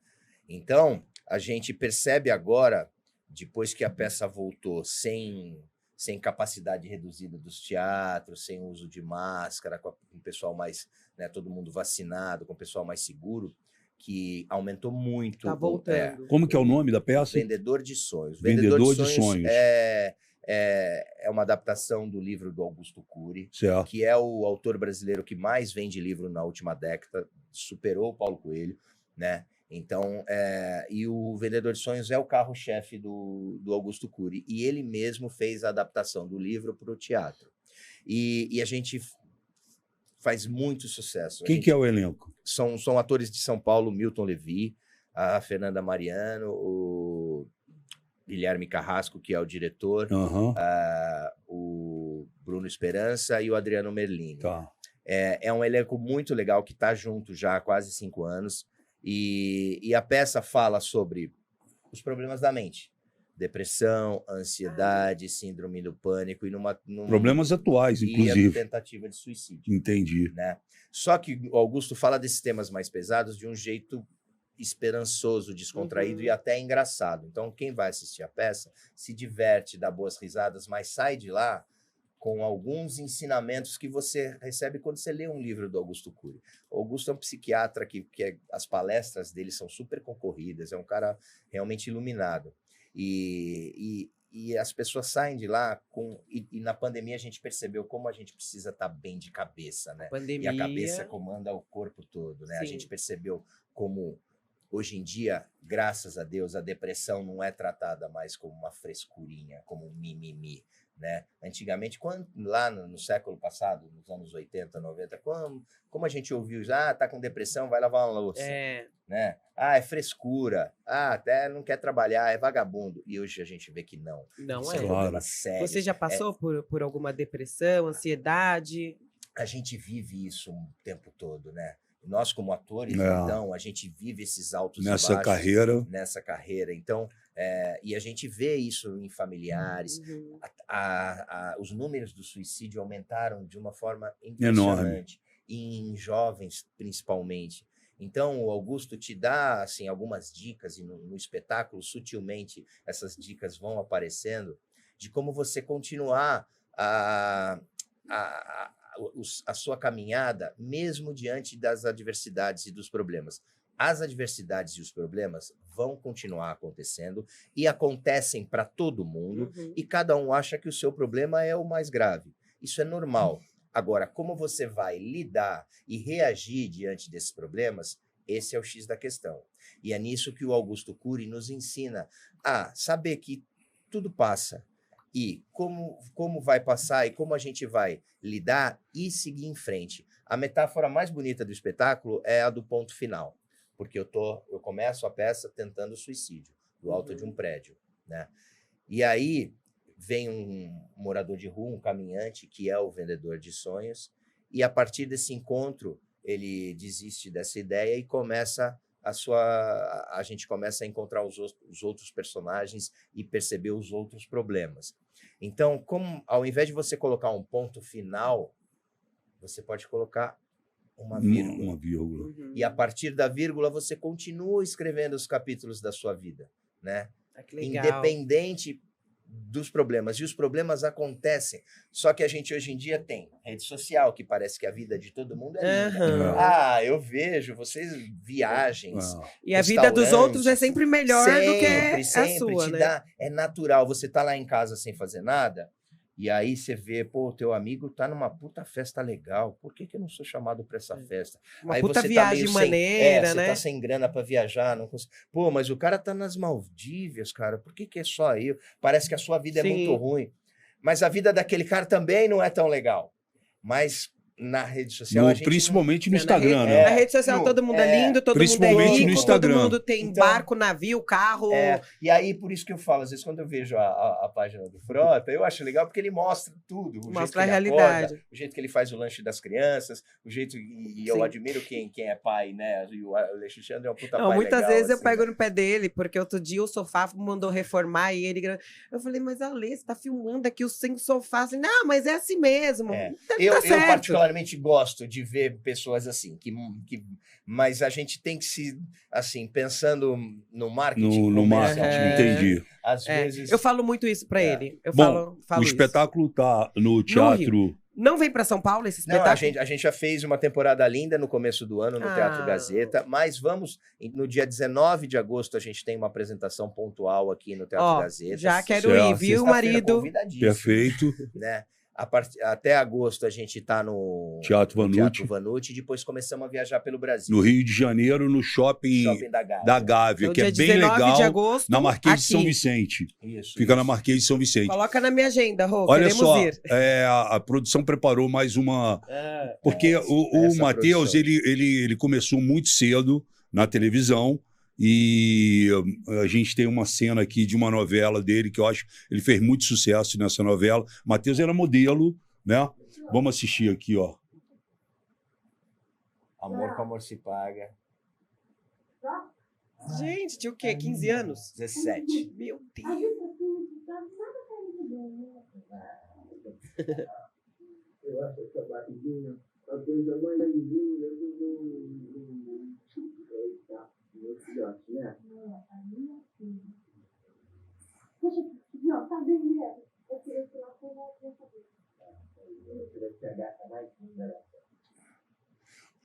Então, a gente percebe agora, depois que a peça voltou sem capacidade reduzida dos teatros, sem uso de máscara, com o pessoal mais, né, todo mundo vacinado, com o pessoal mais seguro, que aumentou muito. Tá voltando. Como que é o nome da peça? Vendedor de Sonhos. Vendedor de Sonhos. É uma adaptação do livro do Augusto Cury, certo, que é o autor brasileiro que mais vende livro na última década, superou o Paulo Coelho, né? Então, e o Vendedor de Sonhos é o carro-chefe do Augusto Cury, e ele mesmo fez a adaptação do livro para o teatro. E a gente faz muito sucesso. Quem que é o elenco? São atores de São Paulo, Milton Levi, a Fernanda Mariano, o Guilherme Carrasco, que é o diretor, o Bruno Esperança e o Adriano Merlini. Tá. É um elenco muito legal que está junto já há quase 5 anos. E a peça fala sobre os problemas da mente. Depressão, ansiedade, síndrome do pânico e problemas atuais, inclusive. E a tentativa de suicídio. Entendi. Né? Só que o Augusto fala desses temas mais pesados de um jeito esperançoso, descontraído e até engraçado. Então, quem vai assistir a peça se diverte, dá boas risadas, mas sai de lá com alguns ensinamentos que você recebe quando você lê um livro do Augusto Cury. O Augusto é um psiquiatra que as palestras dele são super concorridas, é um cara realmente iluminado. E as pessoas saem de lá e na pandemia a gente percebeu como a gente precisa estar bem de cabeça, né? E a cabeça comanda o corpo todo, né? Sim. A gente percebeu como hoje em dia, graças a Deus, a depressão não é tratada mais como uma frescurinha, como um mimimi, né? Antigamente, lá no século passado, nos anos 80, 90, como a gente ouviu já, tá com depressão, vai lavar uma louça, né? É frescura, até não quer trabalhar, é vagabundo. E hoje a gente vê que não. Não isso é. Um problema sério. Você já passou por alguma depressão, ansiedade? A gente vive isso o tempo todo, né? Nós, como atores, então, a gente vive esses altos e baixos nessa carreira. Então, e a gente vê isso em familiares. Os números do suicídio aumentaram de uma forma impressionante. Em jovens, principalmente. Então, o Augusto te dá assim, algumas dicas, e no espetáculo, sutilmente, essas dicas vão aparecendo, de como você continuar a sua caminhada, mesmo diante das adversidades e dos problemas. As adversidades e os problemas vão continuar acontecendo e acontecem para todo mundo, e cada um acha que o seu problema é o mais grave. Isso é normal. Agora, como você vai lidar e reagir diante desses problemas, esse é o X da questão. E é nisso que o Augusto Cury nos ensina a saber que tudo passa, e como vai passar e como a gente vai lidar e seguir em frente. A metáfora mais bonita do espetáculo é a do ponto final, porque eu começo a peça tentando suicídio, do alto de um prédio, né? E aí vem um morador de rua, um caminhante, que é o vendedor de sonhos, e a partir desse encontro ele desiste dessa ideia e começa a gente começa a encontrar os outros personagens e perceber os outros problemas. Então, ao invés de você colocar um ponto final, você pode colocar uma vírgula. Uma vírgula. Uhum. E a partir da vírgula você continua escrevendo os capítulos da sua vida, né? Que legal. Independente dos problemas. E os problemas acontecem. Só que a gente hoje em dia tem rede social, que parece que a vida de todo mundo é linda. Uhum. Ah, eu vejo vocês viagens. E a vida dos outros é sempre melhor do que a sua, né? É natural. Você tá lá em casa sem fazer nada, e aí você vê, pô, o teu amigo tá numa puta festa legal. Por que eu não sou chamado para essa festa? Uma aí puta você viagem tá maneira, né? Você tá sem grana para viajar, não consegue. Pô, mas o cara tá nas Maldívias, cara. Por que é só eu? Parece que a sua vida é muito ruim. Mas a vida daquele cara também não é tão legal. Mas na rede social a gente principalmente no Instagram, né? Na rede social todo mundo é lindo, todo mundo é rico, no Instagram. todo mundo tem barco, navio, carro. E aí, por isso que eu falo, às vezes quando eu vejo a página do Frota, eu acho legal porque ele mostra tudo. Mostra a realidade. Acorda, o jeito que ele faz o lanche das crianças, o jeito... E eu admiro quem é pai, né? O Alexandre é um puta pai muitas legal, vezes assim, eu pego no pé dele, porque outro dia o sofá mandou reformar e ele... Eu falei, mas Ale, você tá filmando aqui o sem sofá. Assim, não, mas é assim mesmo. Eu particularmente gosto de ver pessoas assim, mas a gente tem que se, assim, pensando no marketing. No marketing, entendi. Às vezes... Eu falo muito isso pra ele. Eu falo o isso. espetáculo tá no Teatro... Não vem para São Paulo esse espetáculo? Não, a gente já fez uma temporada linda no começo do ano no Teatro Gazeta, mas no dia 19 de agosto a gente tem uma apresentação pontual aqui no Teatro Gazeta. Já quero ir, viu, marido? Perfeito. Né? Até agosto a gente está no Teatro Vanucci e depois começamos a viajar pelo Brasil. No Rio de Janeiro, no shopping da Gávea, que é bem legal, de agosto, na Marquês de São Vicente. Fica na Marquês de São Vicente. Coloca na minha agenda, Rô, olha só, a produção preparou mais uma... Porque o Matheus, ele começou muito cedo na televisão, e a gente tem uma cena aqui de uma novela dele que eu acho ele fez muito sucesso nessa novela. Matheus era modelo, né? Vamos assistir aqui, ó. Amor com Amor se Paga. Gente, tinha o quê? 15 anos? 17. Meu Deus. Eu acho que essa batidinha, a coisa mais linda né? Não, tá bem mesmo. Eu queria que ela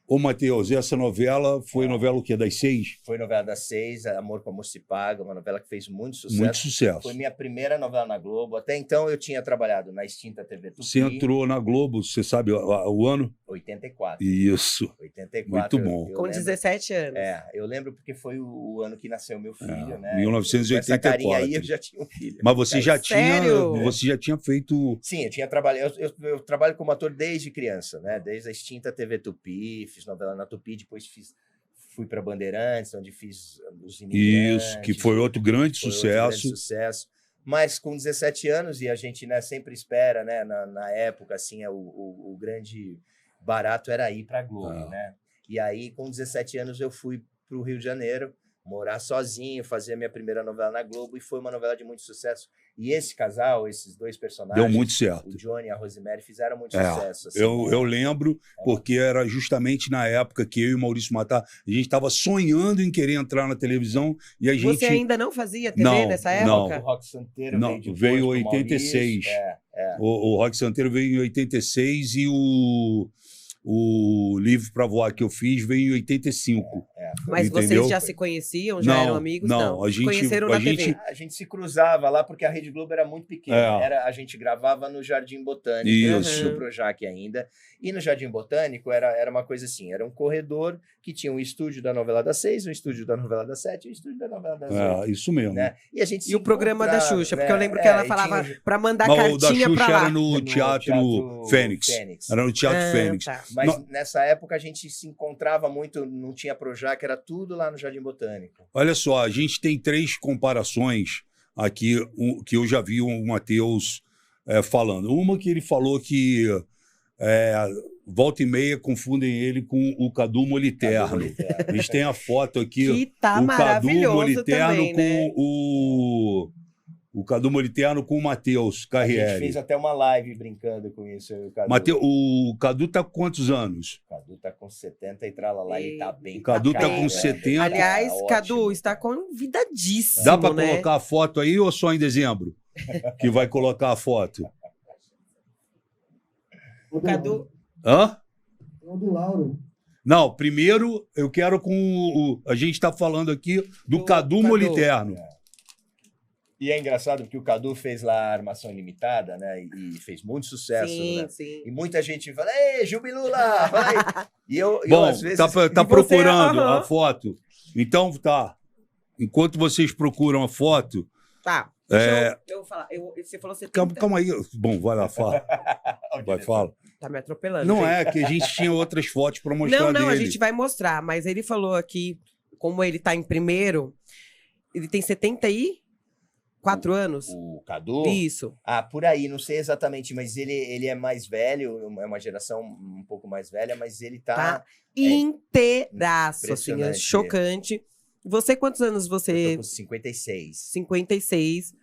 Ô, Matheus, essa novela foi novela o quê? Das 6? Foi novela das 6, Amor com Amor se Paga, uma novela que fez muito sucesso. Muito sucesso. Foi minha primeira novela na Globo. Até então eu tinha trabalhado na extinta TV Tupi. Você entrou na Globo, você sabe o ano? 84. Isso. 84. Muito bom. Com 17 anos. Eu lembro porque foi o ano que nasceu meu filho, né? 1984. Essa carinha aí eu já tinha um filho. Mas você já Sério? você já tinha feito... Sim, eu tinha trabalhado. Eu trabalho como ator desde criança, né? Desde a extinta TV Tupi, fiz novela na Tupi, depois fui para Bandeirantes, onde fiz Os Imigrantes. Isso, que foi outro grande sucesso. Mas com 17 anos, e a gente, né, sempre espera, né? Na época, assim, o grande barato era ir para a Globo, né? E aí, com 17 anos, eu fui para o Rio de Janeiro, morar sozinho, fazer a minha primeira novela na Globo, e foi uma novela de muito sucesso. E esse casal, esses dois personagens, deu muito certo. O Johnny e a Rosemary, fizeram muito sucesso. Assim, eu lembro, porque era justamente na época que eu e o Maurício Matar, a gente estava sonhando em querer entrar na televisão, e a gente... Você ainda não fazia TV nessa época? Não, o Rock Santeiro veio em 86. O Rock Santeiro veio em 86 e o Livre para Voar que eu fiz veio em 85. Mas entendeu? vocês já se conheciam? Já eram amigos? Não, a gente... Conheceram na TV? A gente se cruzava lá porque a Rede Globo era muito pequena. A gente gravava no Jardim Botânico, no Projac ainda. E no Jardim Botânico era uma coisa assim, era um corredor que tinha um estúdio da novela das 6, um estúdio da novela das 7 e um estúdio da novela das 8. Isso mesmo. Né? E a gente o programa da Xuxa, porque eu lembro que ela falava para mandar cartinha para lá. Era no Teatro Fênix. Era no Teatro Fênix. Tá. Mas nessa época a gente se encontrava muito, não tinha Projac, era tudo lá no Jardim Botânico. Olha só, a gente tem 3 comparações aqui que eu já vi o Matheus falando. Uma que ele falou que volta e meia confundem ele com o Cadu Moliterno. A gente tem a foto aqui, que tá o Cadu Moliterno também, né? com o Cadu Moliterno com o Matheus Carriere. A gente fez até uma live brincando com isso. O Cadu tá com quantos anos? O Cadu tá com 70 e tralalá, ele tá bem. O Cadu tá com 70. Aliás, Cadu está convidadíssimo, Dá para colocar a foto aí ou só em dezembro? Que vai colocar a foto. O Cadu... Hã? O do Lauro. Não, primeiro eu quero com a gente está falando aqui do Cadu Moliterno. E é engraçado porque o Cadu fez lá a Armação Ilimitada, né? E fez muito sucesso, né? Sim. E muita gente fala, ei, Jubilula, vai! E eu às vezes... tá procurando a foto. Então, tá. Enquanto vocês procuram a foto... Tá. Eu vou falar. Você falou 70... Calma aí. Bom, vai lá, fala. Vai, fala. Tá me atropelando. Não é, que a gente tinha outras fotos para mostrar dele. Não, a gente vai mostrar. Mas ele falou aqui, como ele tá em primeiro, ele tem 74 anos. O Cadu? Isso. Por aí, não sei exatamente, mas ele é mais velho, é uma geração um pouco mais velha, mas ele tá inteiraço, assim, é chocante. Você, quantos anos você... Eu tô com 56. 56.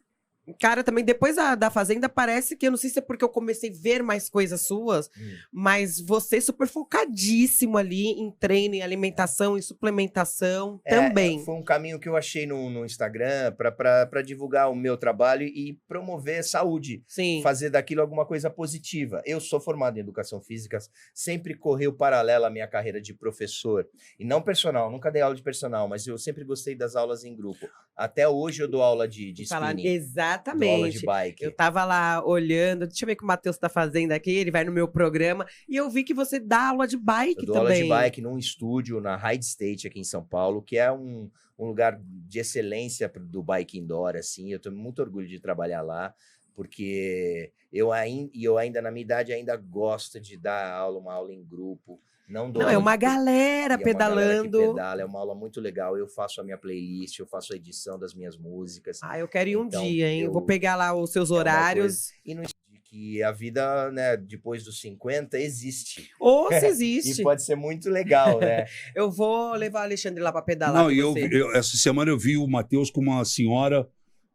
Cara, também depois da Fazenda, parece que, eu não sei se é porque eu comecei a ver mais coisas suas, mas você super focadíssimo ali em treino, em alimentação, em suplementação também. Foi um caminho que eu achei no Instagram para divulgar o meu trabalho e promover saúde. Sim. Fazer daquilo alguma coisa positiva. Eu sou formado em educação física, sempre correu paralelo à minha carreira de professor. E não personal, nunca dei aula de personal, mas eu sempre gostei das aulas em grupo. Até hoje eu dou aula de spinning. Exatamente. Aula de bike. Eu tava lá olhando, deixa eu ver o que o Matheus tá fazendo aqui, ele vai no meu programa, e eu vi que você dá aula de bike também. Eu dou aula de bike num estúdio na Hyde State, aqui em São Paulo, que é um lugar de excelência do bike indoor, assim. Eu tenho muito orgulho de trabalhar lá, porque eu ainda, na minha idade, ainda gosto de dar aula, uma aula em grupo. Não, é uma galera pedalando. É uma aula muito legal. Eu faço a minha playlist, eu faço a edição das minhas músicas. Eu quero ir um dia, hein? Eu vou pegar lá os seus horários. E não que a vida, né, depois dos 50 existe. Ou se existe. E pode ser muito legal, né? Eu vou levar o Alexandre lá para pedalar. Não, essa semana eu vi o Matheus com uma senhora,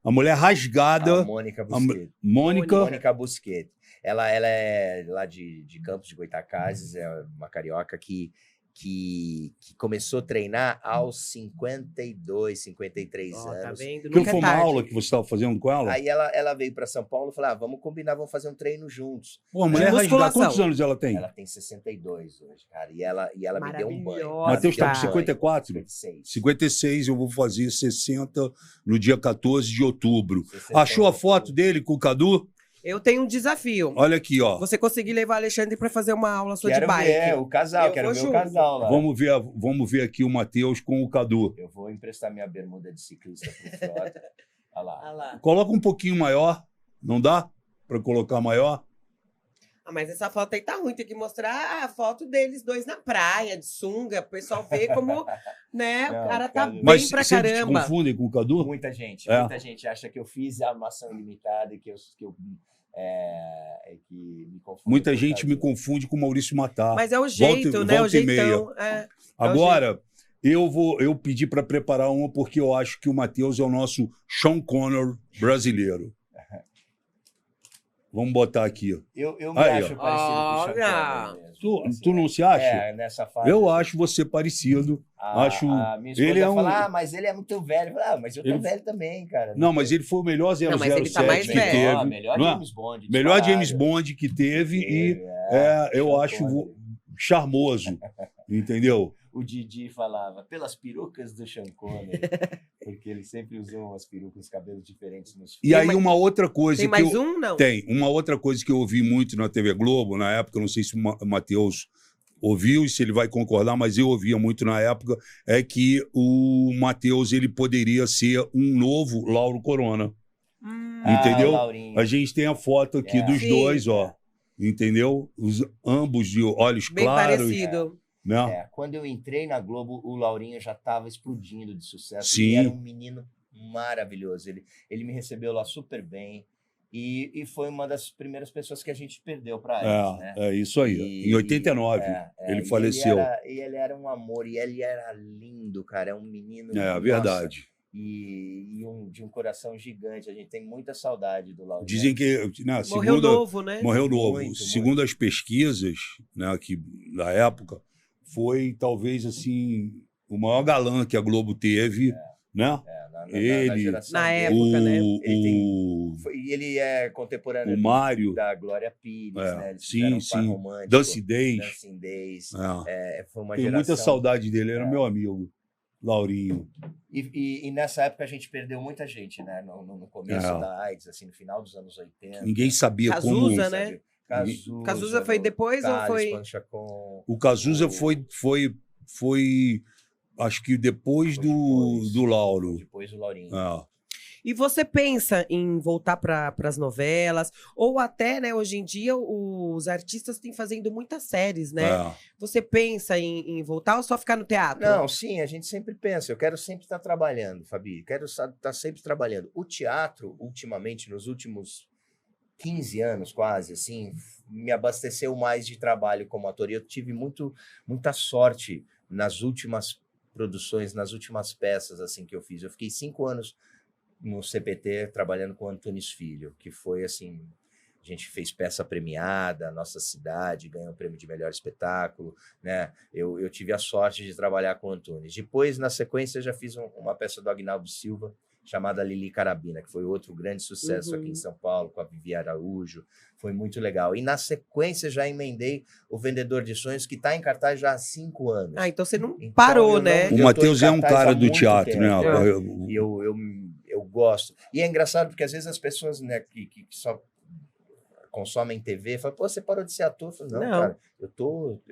a mulher rasgada. A Mônica Busquet. Mônica Busquet. Ela é lá de Campos de Goytacazes, é uma carioca que começou a treinar aos 52, 53 anos. Tá vendo? Que foi uma aula que você estava fazendo com ela? Aí ela veio para São Paulo e falou, vamos combinar, vamos fazer um treino juntos. Pô, a mulher rasgada, quantos anos ela tem? Ela tem 62 hoje, cara, e ela me deu um banho. Matheus tá com 54? 56. 56, eu vou fazer 60 no dia 14 de outubro. 60. Achou a foto dele com o Cadu? Eu tenho um desafio. Olha aqui, ó. Você conseguir levar o Alexandre para fazer uma aula sua de bike. O casal, quero ver o casal lá. Vamos ver aqui o Matheus com o Cadu. Eu vou emprestar minha bermuda de ciclista pro Frota. Olha lá. Coloca um pouquinho maior, não dá? Para colocar maior? Mas essa foto aí tá ruim, tem que mostrar a foto deles dois na praia, de sunga, o pessoal vê como, né, o cara tá bem pra caramba. Mas te confundem com o Cadu? Muita gente acha que eu fiz a Armação Ilimitada e que me confunde. Muita gente me confunde com o Maurício Matar. Mas é o jeito, né, o jeitão. Agora, eu pedi para preparar uma porque eu acho que o Matheus é o nosso Sean Connery brasileiro. Vamos botar aqui. Eu me acho parecido com o Sean Connery. Tu não se acha? Nessa fase. Eu acho você parecido. Minha esposa fala, mas ele é muito velho. Mas eu tô velho também, cara. Não, mas ele foi o melhor 007 que teve. Melhor James Bond. Melhor James Bond que teve eu acho charmoso, entendeu? o Didi falava, pelas perucas do Sean Connery, porque ele sempre usou umas perucas, cabelos diferentes nos filmes. E aí uma outra coisa tem mais um, não? Tem. Uma outra coisa que eu ouvi muito na TV Globo, na época, não sei se o Matheus ouviu e se ele vai concordar, mas eu ouvia muito na época, é que o Matheus ele poderia ser um novo Lauro Corona. Entendeu? A gente tem a foto aqui dos dois, ó. Entendeu? Ambos de olhos bem claros. Parecido. Né? Quando eu entrei na Globo, o Laurinho já estava explodindo de sucesso. Sim. Ele era um menino maravilhoso. Ele me recebeu lá super bem. E foi uma das primeiras pessoas que a gente perdeu para AIDS, né? É isso aí. Em 89, ele faleceu. Ele era um amor, e ele era lindo, cara. É um menino... Verdade. De um coração gigante. A gente tem muita saudade do Laurinho. Dizem que... Morreu novo, né? Morreu novo. Muito, segundo as pesquisas, né, que, da época, foi talvez assim o maior galã que a Globo teve, né? Na época, né? Ele é contemporâneo o Mário, da Glória Pires, né? Eles sim. Dancing Days. Foi uma Tenho geração... muita saudade dele, era meu amigo, Laurinho. E nessa época a gente perdeu muita gente, né? No começo da AIDS, assim, no final dos anos 80. Ninguém sabia Cazuza, como... né? Cazuza foi depois ou foi... O Cazuza foi acho que depois do Lauro. Depois do Laurinho. E você pensa em voltar para as novelas? Ou até, né, hoje em dia, os artistas têm fazendo muitas séries, né? Você pensa em voltar ou só ficar no teatro? Não, sim, a gente sempre pensa. Eu quero sempre estar trabalhando, Fabi. Quero estar sempre trabalhando. O teatro, ultimamente, nos últimos 15 anos quase, assim, me abasteceu mais de trabalho como ator. E eu tive muita sorte nas últimas produções, nas últimas peças assim que eu fiz. Eu fiquei 5 anos no CPT trabalhando com Antunes Filho, que foi assim, a gente fez peça premiada, Nossa Cidade, ganhou o prêmio de melhor espetáculo, né? Eu tive a sorte de trabalhar com Antunes. Depois, na sequência, já fiz uma peça do Agnaldo Silva, chamada Lili Carabina, que foi outro grande sucesso aqui em São Paulo, com a Vivi Araújo. Foi muito legal. E na sequência já emendei O Vendedor de Sonhos, que está em cartaz já há 5 anos. Então você não parou, né? O Matheus é um cara do teatro, né? E eu gosto. E é engraçado porque às vezes as pessoas, né, que só consomem TV falam, pô, você parou de ser ator? Eu falo, não, cara, eu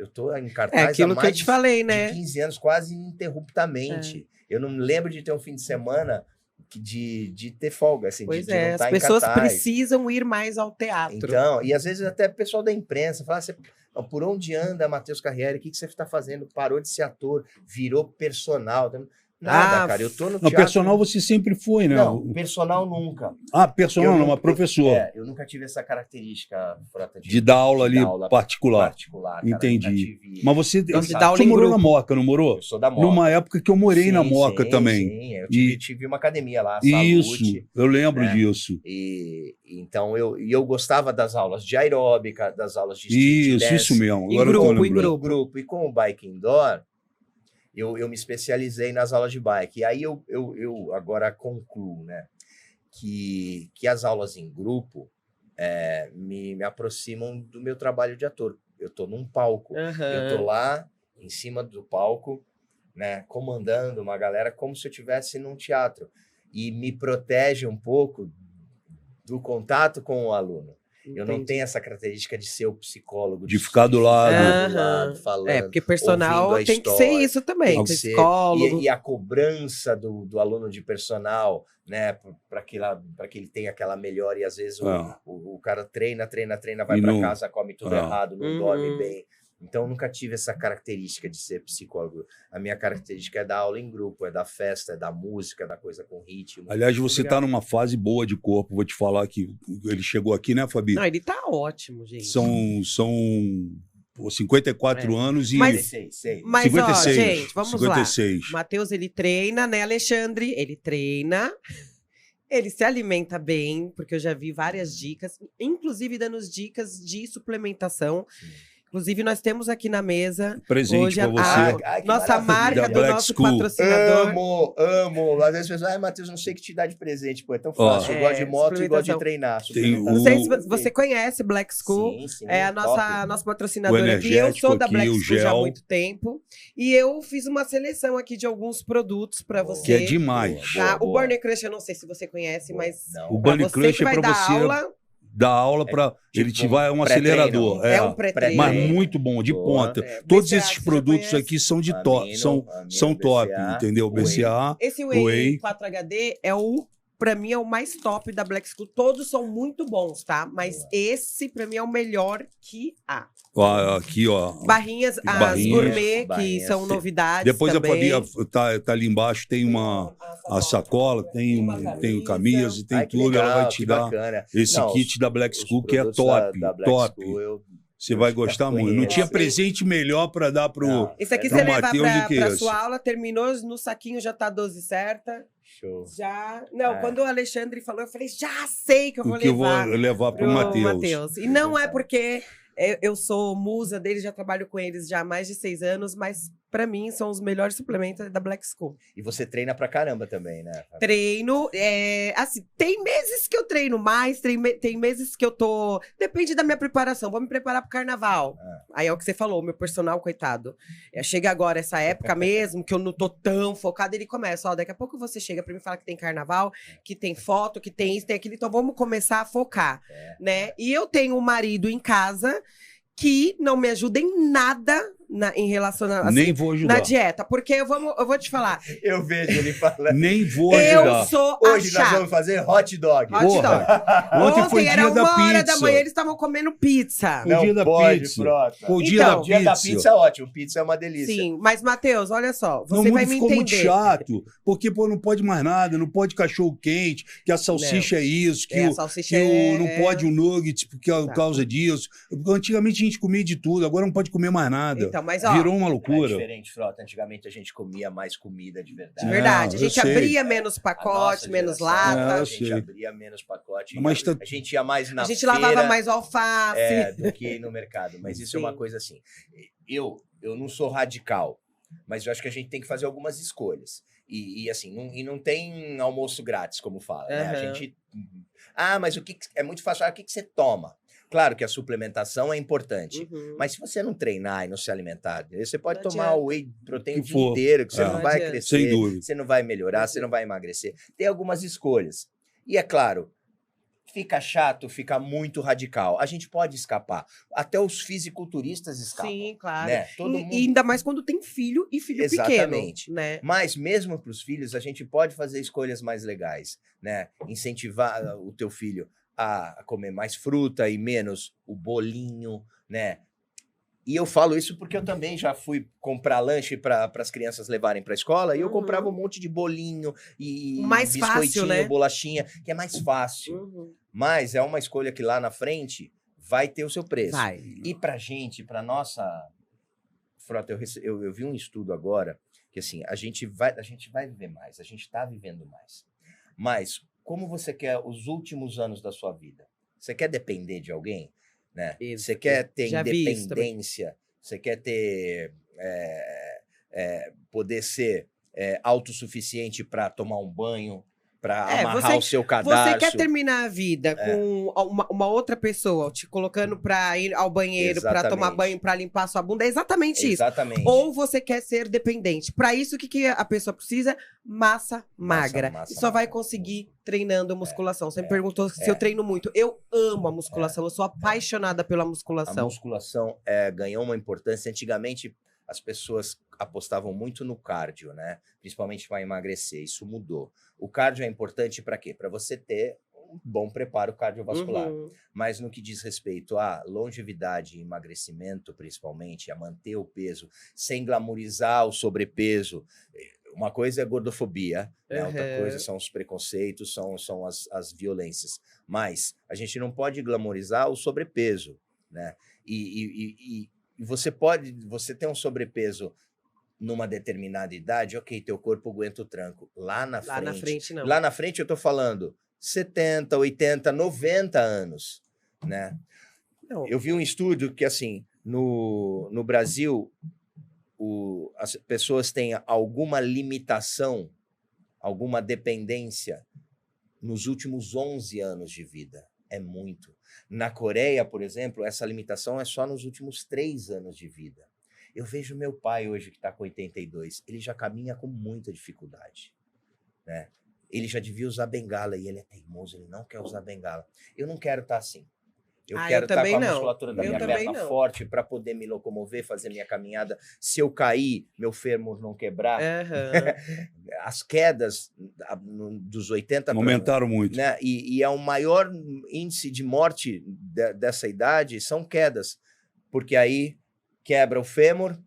tô em cartaz aquilo há mais que eu te falei, né? de 15 anos, quase ininterruptamente. Eu não me lembro de ter um fim de semana de ter folga, assim, pois de não as estar pessoas em cartaz. precisam ir mais ao teatro. Então, e às vezes até o pessoal da imprensa fala assim, por onde anda Matheus Carriere? O que você está fazendo? Parou de ser ator, virou personal. Nada, cara, eu tô no teatro... personal você sempre foi, né? Não, personal nunca. Personal não, mas professor. Eu nunca tive essa característica, Frota, de dar aula ali particular. Cara, entendi. Mas você morou na Moca, não morou? Eu sou da Moca. Numa época que eu morei na Moca também. Sim, eu tive uma academia lá, Isso, Salute, eu lembro disso. Então, eu gostava das aulas de aeróbica, das aulas de street dance. Isso mesmo. Em grupo. E com o Bike Indoor, eu me especializei nas aulas de bike. E aí eu agora concluo, né, que as aulas em grupo me aproximam do meu trabalho de ator. Eu estou num palco, eu estou lá em cima do palco, né, comandando uma galera como se eu estivesse num teatro. E me protege um pouco do contato com o aluno. Entendi. Eu não tenho essa característica de ser o psicólogo. De ficar do lado. Falando, porque personal tem que ser isso também. Tem que ser psicólogo. E a cobrança do aluno de personal, né? Para que ele tenha aquela melhora. E às vezes o cara treina, vai para casa, come tudo errado, não dorme bem. Então, eu nunca tive essa característica de ser psicólogo. A minha característica é da aula em grupo, é da festa, é da música, da coisa com ritmo. Aliás, você está numa fase boa de corpo. Vou te falar que ele chegou aqui, né, Fabi? Não, ele tá ótimo, gente. São 54 anos e... Mas 56. ó, gente, vamos 56. lá. Matheus, ele treina, né, Alexandre? Ele treina... Ele se alimenta bem, porque eu já vi várias dicas, inclusive dando dicas de suplementação. Inclusive, nós temos aqui na mesa presente hoje pra você. Nossa marca do nosso School. patrocinador. Amo. Às vezes as pessoas, Matheus, não sei o que te dá de presente, pô, é tão fácil. Eu gosto de moto e gosto de treinar. Não sei se você conhece Black School, sim, é a nossa patrocinadora aqui. Eu sou da Black School já há muito tempo. E eu fiz uma seleção aqui de alguns produtos pra você. Que é demais. Tá? O Burning Crush, eu não sei se você conhece, mas o Burning Crush é pra você dar aula para ele te vai um acelerador, é um pré-treino, mas muito bom, de ponta. Todos esses produtos aqui são de top, são top, entendeu? BCA, esse Whey 4HD é pra mim é o mais top da Black School. Todos são muito bons, tá? Mas esse pra mim é o melhor que há. Aqui, ó. Barrinhas, as gourmet, que são novidades. Depois também. a Fabi tá ali embaixo, tem a sacola, tem camisa e tem tudo. Ela vai te dar esse kit da Black School, que é top. Você vai gostar muito. Não tinha presente melhor para dar pro esse aqui você leva pra sua aula, terminou no saquinho, já tá 12 certa. Show. Já. Não, quando o Alexandre falou, eu falei, já sei que eu vou levar. Que eu vou levar pro Matheus. E não é porque eu sou musa deles, já trabalho com eles já há mais de 6 anos, mas pra mim são os melhores suplementos da Black School. E você treina pra caramba também, né? Treino, assim, tem meses que eu treino mais, tem meses que eu tô... Depende da minha preparação, vou me preparar pro carnaval. Aí é o que você falou, meu personal, coitado. Chega agora essa época mesmo, que eu não tô tão focada, ele começa, daqui a pouco você chega pra mim falar que tem carnaval, que tem foto, que tem isso, tem aquilo, então vamos começar a focar, né? E eu tenho um marido em casa que não me ajuda em nada em relação a, assim, nem vou ajudar. Na dieta, porque eu vou te falar. Eu vejo ele falando. Nem vou ajudar. Eu sou Hoje nós vamos fazer hot dog. Ontem foi era dia da 1h da pizza. manhã, eles estavam comendo pizza. O dia da pizza. O dia da pizza é ótimo. Pizza é uma delícia. Sim, mas Matheus, olha só, você não, vai me ficou entender. Muito chato, porque não pode mais nada, não pode cachorro quente, que a salsicha é isso, que não pode o nugget por causa disso. Antigamente a gente comia de tudo, agora não pode comer mais nada. Então, mas, virou uma loucura. É diferente, Frota. Antigamente a gente comia mais comida de verdade. De verdade. A gente abria menos pacote, menos lata. A gente abria menos pacote. Mas a gente ia mais na feira. A gente lavava mais alface. Do que no mercado. Mas isso é uma coisa assim. Eu não sou radical, mas eu acho que a gente tem que fazer algumas escolhas. E assim, não tem almoço grátis, como fala. Né? A gente... mas o que é muito fácil. O que você toma? Claro que a suplementação é importante, mas se você não treinar e não se alimentar, você pode tomar o whey protein o dia inteiro, que você não vai crescer, você não vai melhorar, você não vai emagrecer. Tem algumas escolhas. E é claro, fica chato, fica muito radical. A gente pode escapar. Até os fisiculturistas escapam. Sim, claro. Né? Todo mundo... E ainda mais quando tem filho e filho Exatamente. pequeno. Né? Mas mesmo para os filhos, a gente pode fazer escolhas mais legais, né? Incentivar o teu filho a comer mais fruta e menos o bolinho, né? E eu falo isso porque eu também já fui comprar lanche para as crianças levarem para a escola e eu comprava um monte de bolinho e mais biscoitinho, fácil, né? Bolachinha, que é mais fácil. Mas é uma escolha que lá na frente vai ter o seu preço. E pra gente, pra nossa... Frota, eu vi um estudo agora que assim, a gente vai viver mais, a gente tá vivendo mais. Mas como você quer os últimos anos da sua vida? Você quer depender de alguém? Né? Você quer ter independência? Você quer ter... poder ser autossuficiente para tomar um banho, para amarrar o seu cadarço? Você quer terminar a vida com uma outra pessoa te colocando para ir ao banheiro, para tomar banho, para limpar sua bunda? É exatamente isso. Ou você quer ser dependente. Para isso, o que a pessoa precisa? Massa magra. E só vai conseguir treinando musculação. Você me perguntou se eu treino muito. Eu amo a musculação. Eu sou apaixonada pela musculação. A musculação ganhou uma importância. Antigamente, as pessoas apostavam muito no cardio, né? Principalmente para emagrecer. Isso mudou. O cardio é importante para quê? Para você ter um bom preparo cardiovascular. Mas no que diz respeito a longevidade e emagrecimento, principalmente, a manter o peso, sem glamourizar o sobrepeso. Uma coisa é a gordofobia, né? Outra coisa são os preconceitos, são as violências. Mas a gente não pode glamourizar o sobrepeso, né? E você tem um sobrepeso numa determinada idade, ok, teu corpo aguenta o tranco. Lá na frente não. Lá na frente eu tô falando 70, 80, 90 anos, né? Não. Eu vi um estudo que, assim, no Brasil, as pessoas têm alguma limitação, alguma dependência nos últimos 11 anos de vida. É muito. Na Coreia, por exemplo, essa limitação é só nos últimos 3 anos de vida. Eu vejo meu pai hoje, que está com 82, ele já caminha com muita dificuldade, né? Ele já devia usar bengala e ele é teimoso, ele não quer usar bengala. Eu não quero estar assim. Eu quero estar com a musculatura da minha perna forte para poder me locomover, fazer minha caminhada. Se eu cair, meu fêmur não quebrar. As quedas dos 80... Aumentaram muito. Né? E é o maior índice de morte dessa idade são quedas. Porque aí quebra o fêmur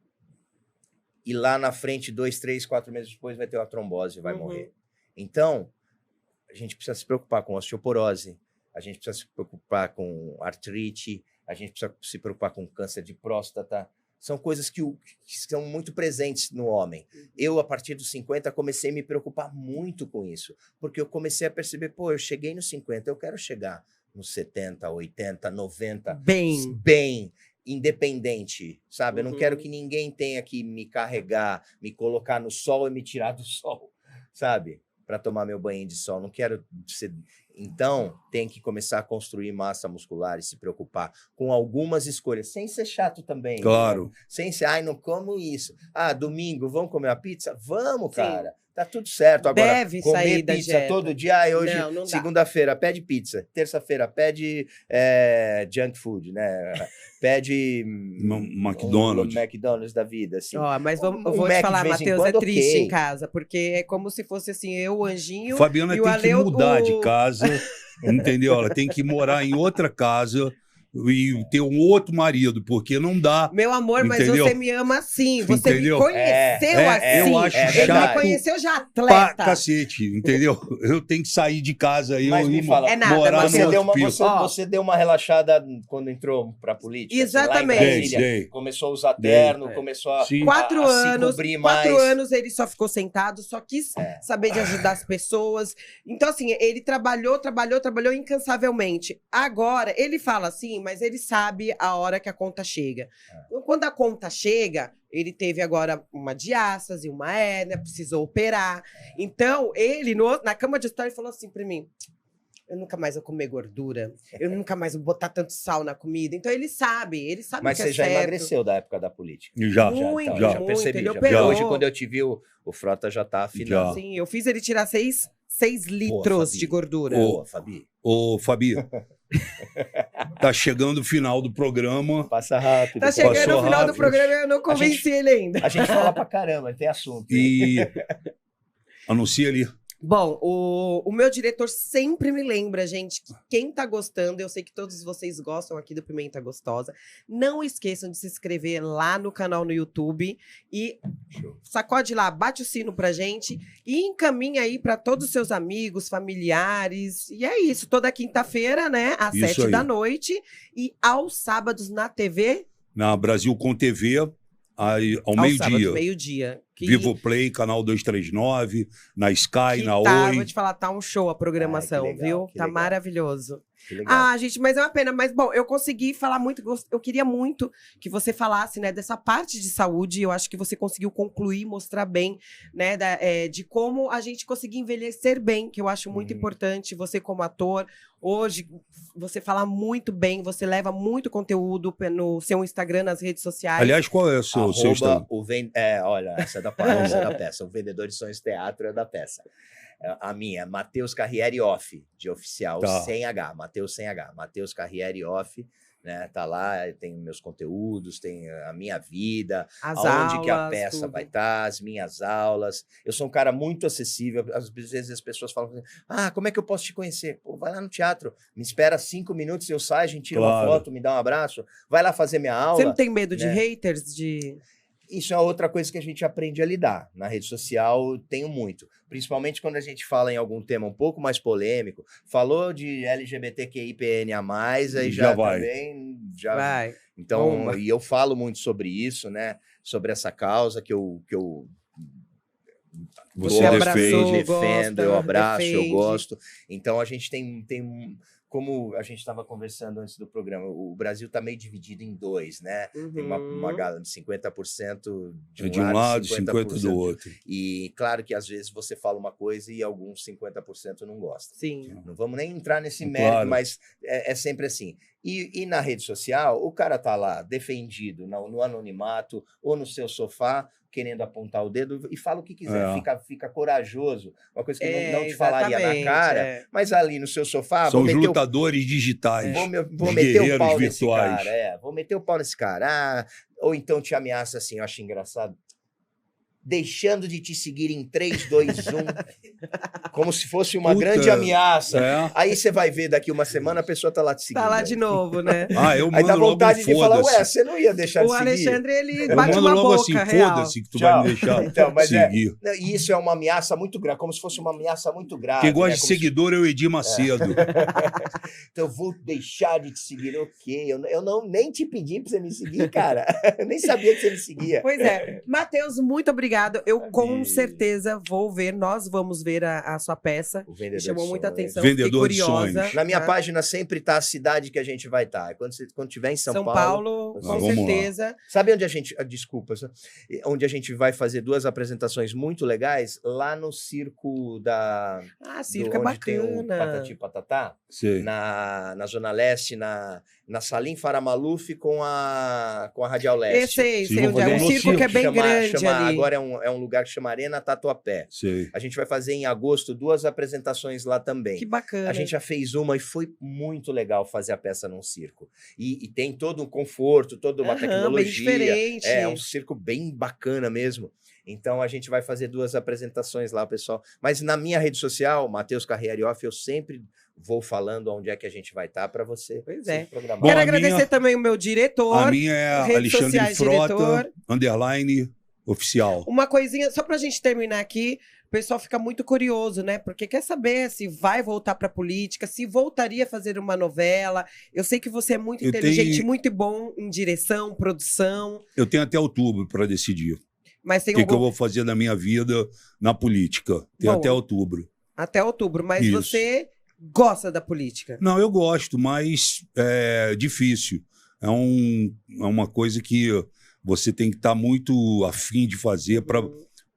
e lá na frente, 2, 3, 4 meses depois, vai ter uma trombose e vai morrer. Então, a gente precisa se preocupar com osteoporose, a gente precisa se preocupar com artrite, a gente precisa se preocupar com câncer de próstata. São coisas que são muito presentes no homem. Eu, a partir dos 50, comecei a me preocupar muito com isso, porque eu comecei a perceber, pô, eu cheguei nos 50, eu quero chegar nos 70, 80, 90... Bem, independente, sabe? Eu não quero que ninguém tenha que me carregar, me colocar no sol e me tirar do sol, sabe? Para tomar meu banho de sol. Não quero ser... Então, tem que começar a construir massa muscular e se preocupar com algumas escolhas, sem ser chato também. Claro. Né? Sem ser, ai, não como isso. Ah, domingo, vamos comer uma pizza? Vamos, cara. Tá tudo certo. Agora, deve comer sair da pizza dieta. todo dia, ai, hoje, não segunda-feira, pede pizza. Terça-feira, pede junk food, né? Pede McDonald's. McDonald's da vida, assim. Mas eu vou te falar, Matheus, é triste em casa, porque é como se fosse assim, eu, o Anjinho, Fabiana e o tem Ale, que mudar de casa, entendeu? Ela tem que morar em outra casa e ter um outro marido, porque não dá. Meu amor, entendeu? Mas você me ama assim, você entendeu? me conheceu assim. Eu acho ele chato me conheceu já atleta. pra cacete, entendeu? Eu tenho que sair de casa e mas me fala, nada, você deu uma relaxada quando entrou pra política? Exatamente. Assim, lá em Brasília, começou a usar terno, começou a, se cobrir mais. 4 anos ele só ficou sentado, só quis saber de ajudar as pessoas. Então, assim, ele trabalhou incansavelmente. Agora, ele fala assim, mas ele sabe a hora que a conta chega. Quando a conta chega, ele teve agora uma diástase, uma hérnia, precisou operar. Então, ele, na cama de hospital, ele falou assim pra mim, eu nunca mais vou comer gordura, eu nunca mais vou botar tanto sal na comida. Então, ele sabe mas que você é já certo. emagreceu da época da política? Já percebi. Ele operou. Hoje, quando eu te vi, o Frota já tá afinado. Sim, eu fiz ele tirar 6 litros de gordura. Ô, Fabi, tá chegando o final do programa. Passa rápido. Tá chegando o final do programa e eu não convenci ele ainda. A gente fala pra caramba, tem assunto. E anuncia ali. Bom, o meu diretor sempre me lembra, gente, que quem tá gostando, eu sei que todos vocês gostam aqui do Pimenta Gostosa, não esqueçam de se inscrever lá no canal no YouTube e sacode lá, bate o sino pra gente e encaminha aí pra todos os seus amigos, familiares. E é isso, toda quinta-feira, né, às 7 da noite e aos sábados na TV. Na Brasil com TV, ao meio-dia. Vivo Play, canal 239, na Sky, na Oi. Vou te falar, tá um show a programação, viu? Tá maravilhoso. Legal. Gente, mas é uma pena. Mas, bom, eu consegui falar muito, eu queria muito que você falasse, né, dessa parte de saúde. Eu acho que você conseguiu concluir, mostrar bem, né, de como a gente conseguir envelhecer bem, que eu acho muito importante. Você como ator, hoje, você fala muito bem, você leva muito conteúdo no seu Instagram, nas redes sociais. Aliás, qual é o seu Instagram? Olha, essa é da peça. O Vendedor de Sonhos Teatro é da peça. A minha, Matheus Carriere Off, de oficial, sem H, Matheus sem H, Matheus Carriere Off, né? Tá lá, tem meus conteúdos, tem a minha vida, aonde que a peça vai estar, as minhas aulas. Eu sou um cara muito acessível, às vezes as pessoas falam assim, como é que eu posso te conhecer? Pô, vai lá no teatro, me espera 5 minutos, eu saio, a gente tira uma foto, me dá um abraço, vai lá fazer minha aula. Você não tem medo de haters, Isso é outra coisa que a gente aprende a lidar. Na rede social, eu tenho muito. Principalmente quando a gente fala em algum tema um pouco mais polêmico. Falou de LGBTQIPNA+, aí já vai. Também... vai. Então, e eu falo muito sobre isso, né? Sobre essa causa que eu você defendo, eu abraço, eu gosto. Então, a gente tem como a gente estava conversando antes do programa, o Brasil está meio dividido em dois, né? Tem uma galera de 50% de um lado, 50% do outro. E claro que às vezes você fala uma coisa e alguns 50% não gostam. Sim. Não vamos nem entrar nesse mérito, mas é sempre assim. E na rede social, o cara tá lá defendido no anonimato ou no seu sofá, querendo apontar o dedo e fala o que quiser, fica corajoso, uma coisa que não te falaria na cara, mas ali no seu sofá... São os lutadores digitais, vou meter o pau nesse cara, vou meter o pau nesse cara, ou então te ameaça assim, eu acho engraçado, deixando de te seguir em 3, 2, 1, como se fosse uma grande ameaça. Aí você vai ver daqui uma semana, a pessoa tá lá te seguindo. Tá lá de novo, né? Eu mando aí dá vontade logo de falar, ué, você não ia deixar de seguir. O Alexandre, ele bate uma logo boca, assim, real. foda-se que tu vai me deixar seguir. E isso é uma ameaça muito grave, como se fosse uma ameaça muito grave. Quem gosta de seguidor é o Edir Macedo. Então eu vou deixar de te seguir, ok. Eu nem te pedi pra você me seguir, cara. Eu nem sabia que você me seguia. Pois é. Matheus, muito obrigado. Eu com certeza vou ver, nós vamos ver a sua peça. Me chamou muita atenção, fiquei curiosa. Na minha página sempre tá a cidade que a gente vai estar. Quando tiver em São Paulo, com certeza. Sabe onde a gente... Desculpa. Onde a gente vai fazer 2 apresentações muito legais? Lá no circo da... circo é bacana. Tem o Patati Patatá. Sim. Na Zona Leste, na Salim Faramaluf com a Radial Leste. Sei, onde é um circo que é bem grande ali. Agora é um lugar que chama Arena Tatuapé. Sim. A gente vai fazer em agosto 2 apresentações lá também. Que bacana. A gente já fez uma e foi muito legal fazer a peça num circo. E tem todo um conforto, toda uma tecnologia. Bem diferente. É um circo bem bacana mesmo. Então a gente vai fazer 2 apresentações lá, pessoal. Mas na minha rede social, Matheus Carriere Off, eu sempre vou falando onde é que a gente vai estar para você. Pois é. Programar. Quero agradecer também o meu diretor. A minha é Alexandre Frota, _ oficial. Uma coisinha, só pra gente terminar aqui, o pessoal fica muito curioso, né? Porque quer saber se vai voltar pra política, se voltaria a fazer uma novela. Eu sei que você é muito inteligente, muito bom em direção, produção. Eu tenho até outubro para decidir. Mas tem o que eu vou fazer na minha vida na política. Tem até outubro. Até outubro, mas você gosta da política? Não, eu gosto, mas é difícil. É uma coisa que você tem que estar muito afim de fazer para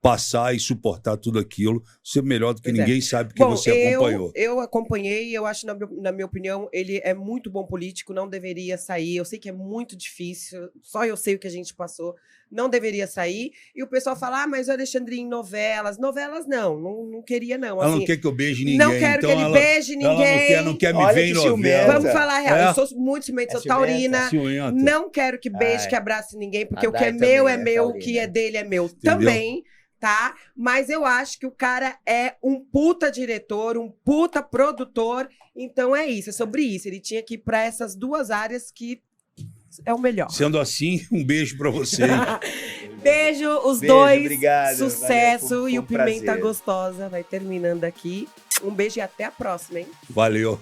passar e suportar tudo aquilo. Ser melhor do que ninguém sabe que você acompanhou. Eu acompanhei e eu acho, na minha opinião, ele é muito bom político, não deveria sair. Eu sei que é muito difícil, só eu sei o que a gente passou. Não deveria sair. E o pessoal fala, mas o Alexandre em novelas. Novelas não queria, não. Ela não quer que eu beije ninguém. Não quero que ele beije ninguém. Ela não quer me ver em novela. Vamos falar a real. Eu sou muito ciumenta, sou taurina. Não quero que beije, que abrace ninguém, porque o que é meu é meu, o que é dele é meu também. Tá? Mas eu acho que o cara é um puta diretor, um puta produtor. Então é isso, é sobre isso. Ele tinha que ir pra essas 2 áreas que é o melhor. Sendo assim, um beijo pra vocês. Beijo, os dois. Obrigado. Sucesso. Valeu, e o Pimenta Gostosa vai terminando aqui. Um beijo e até a próxima, hein? Valeu.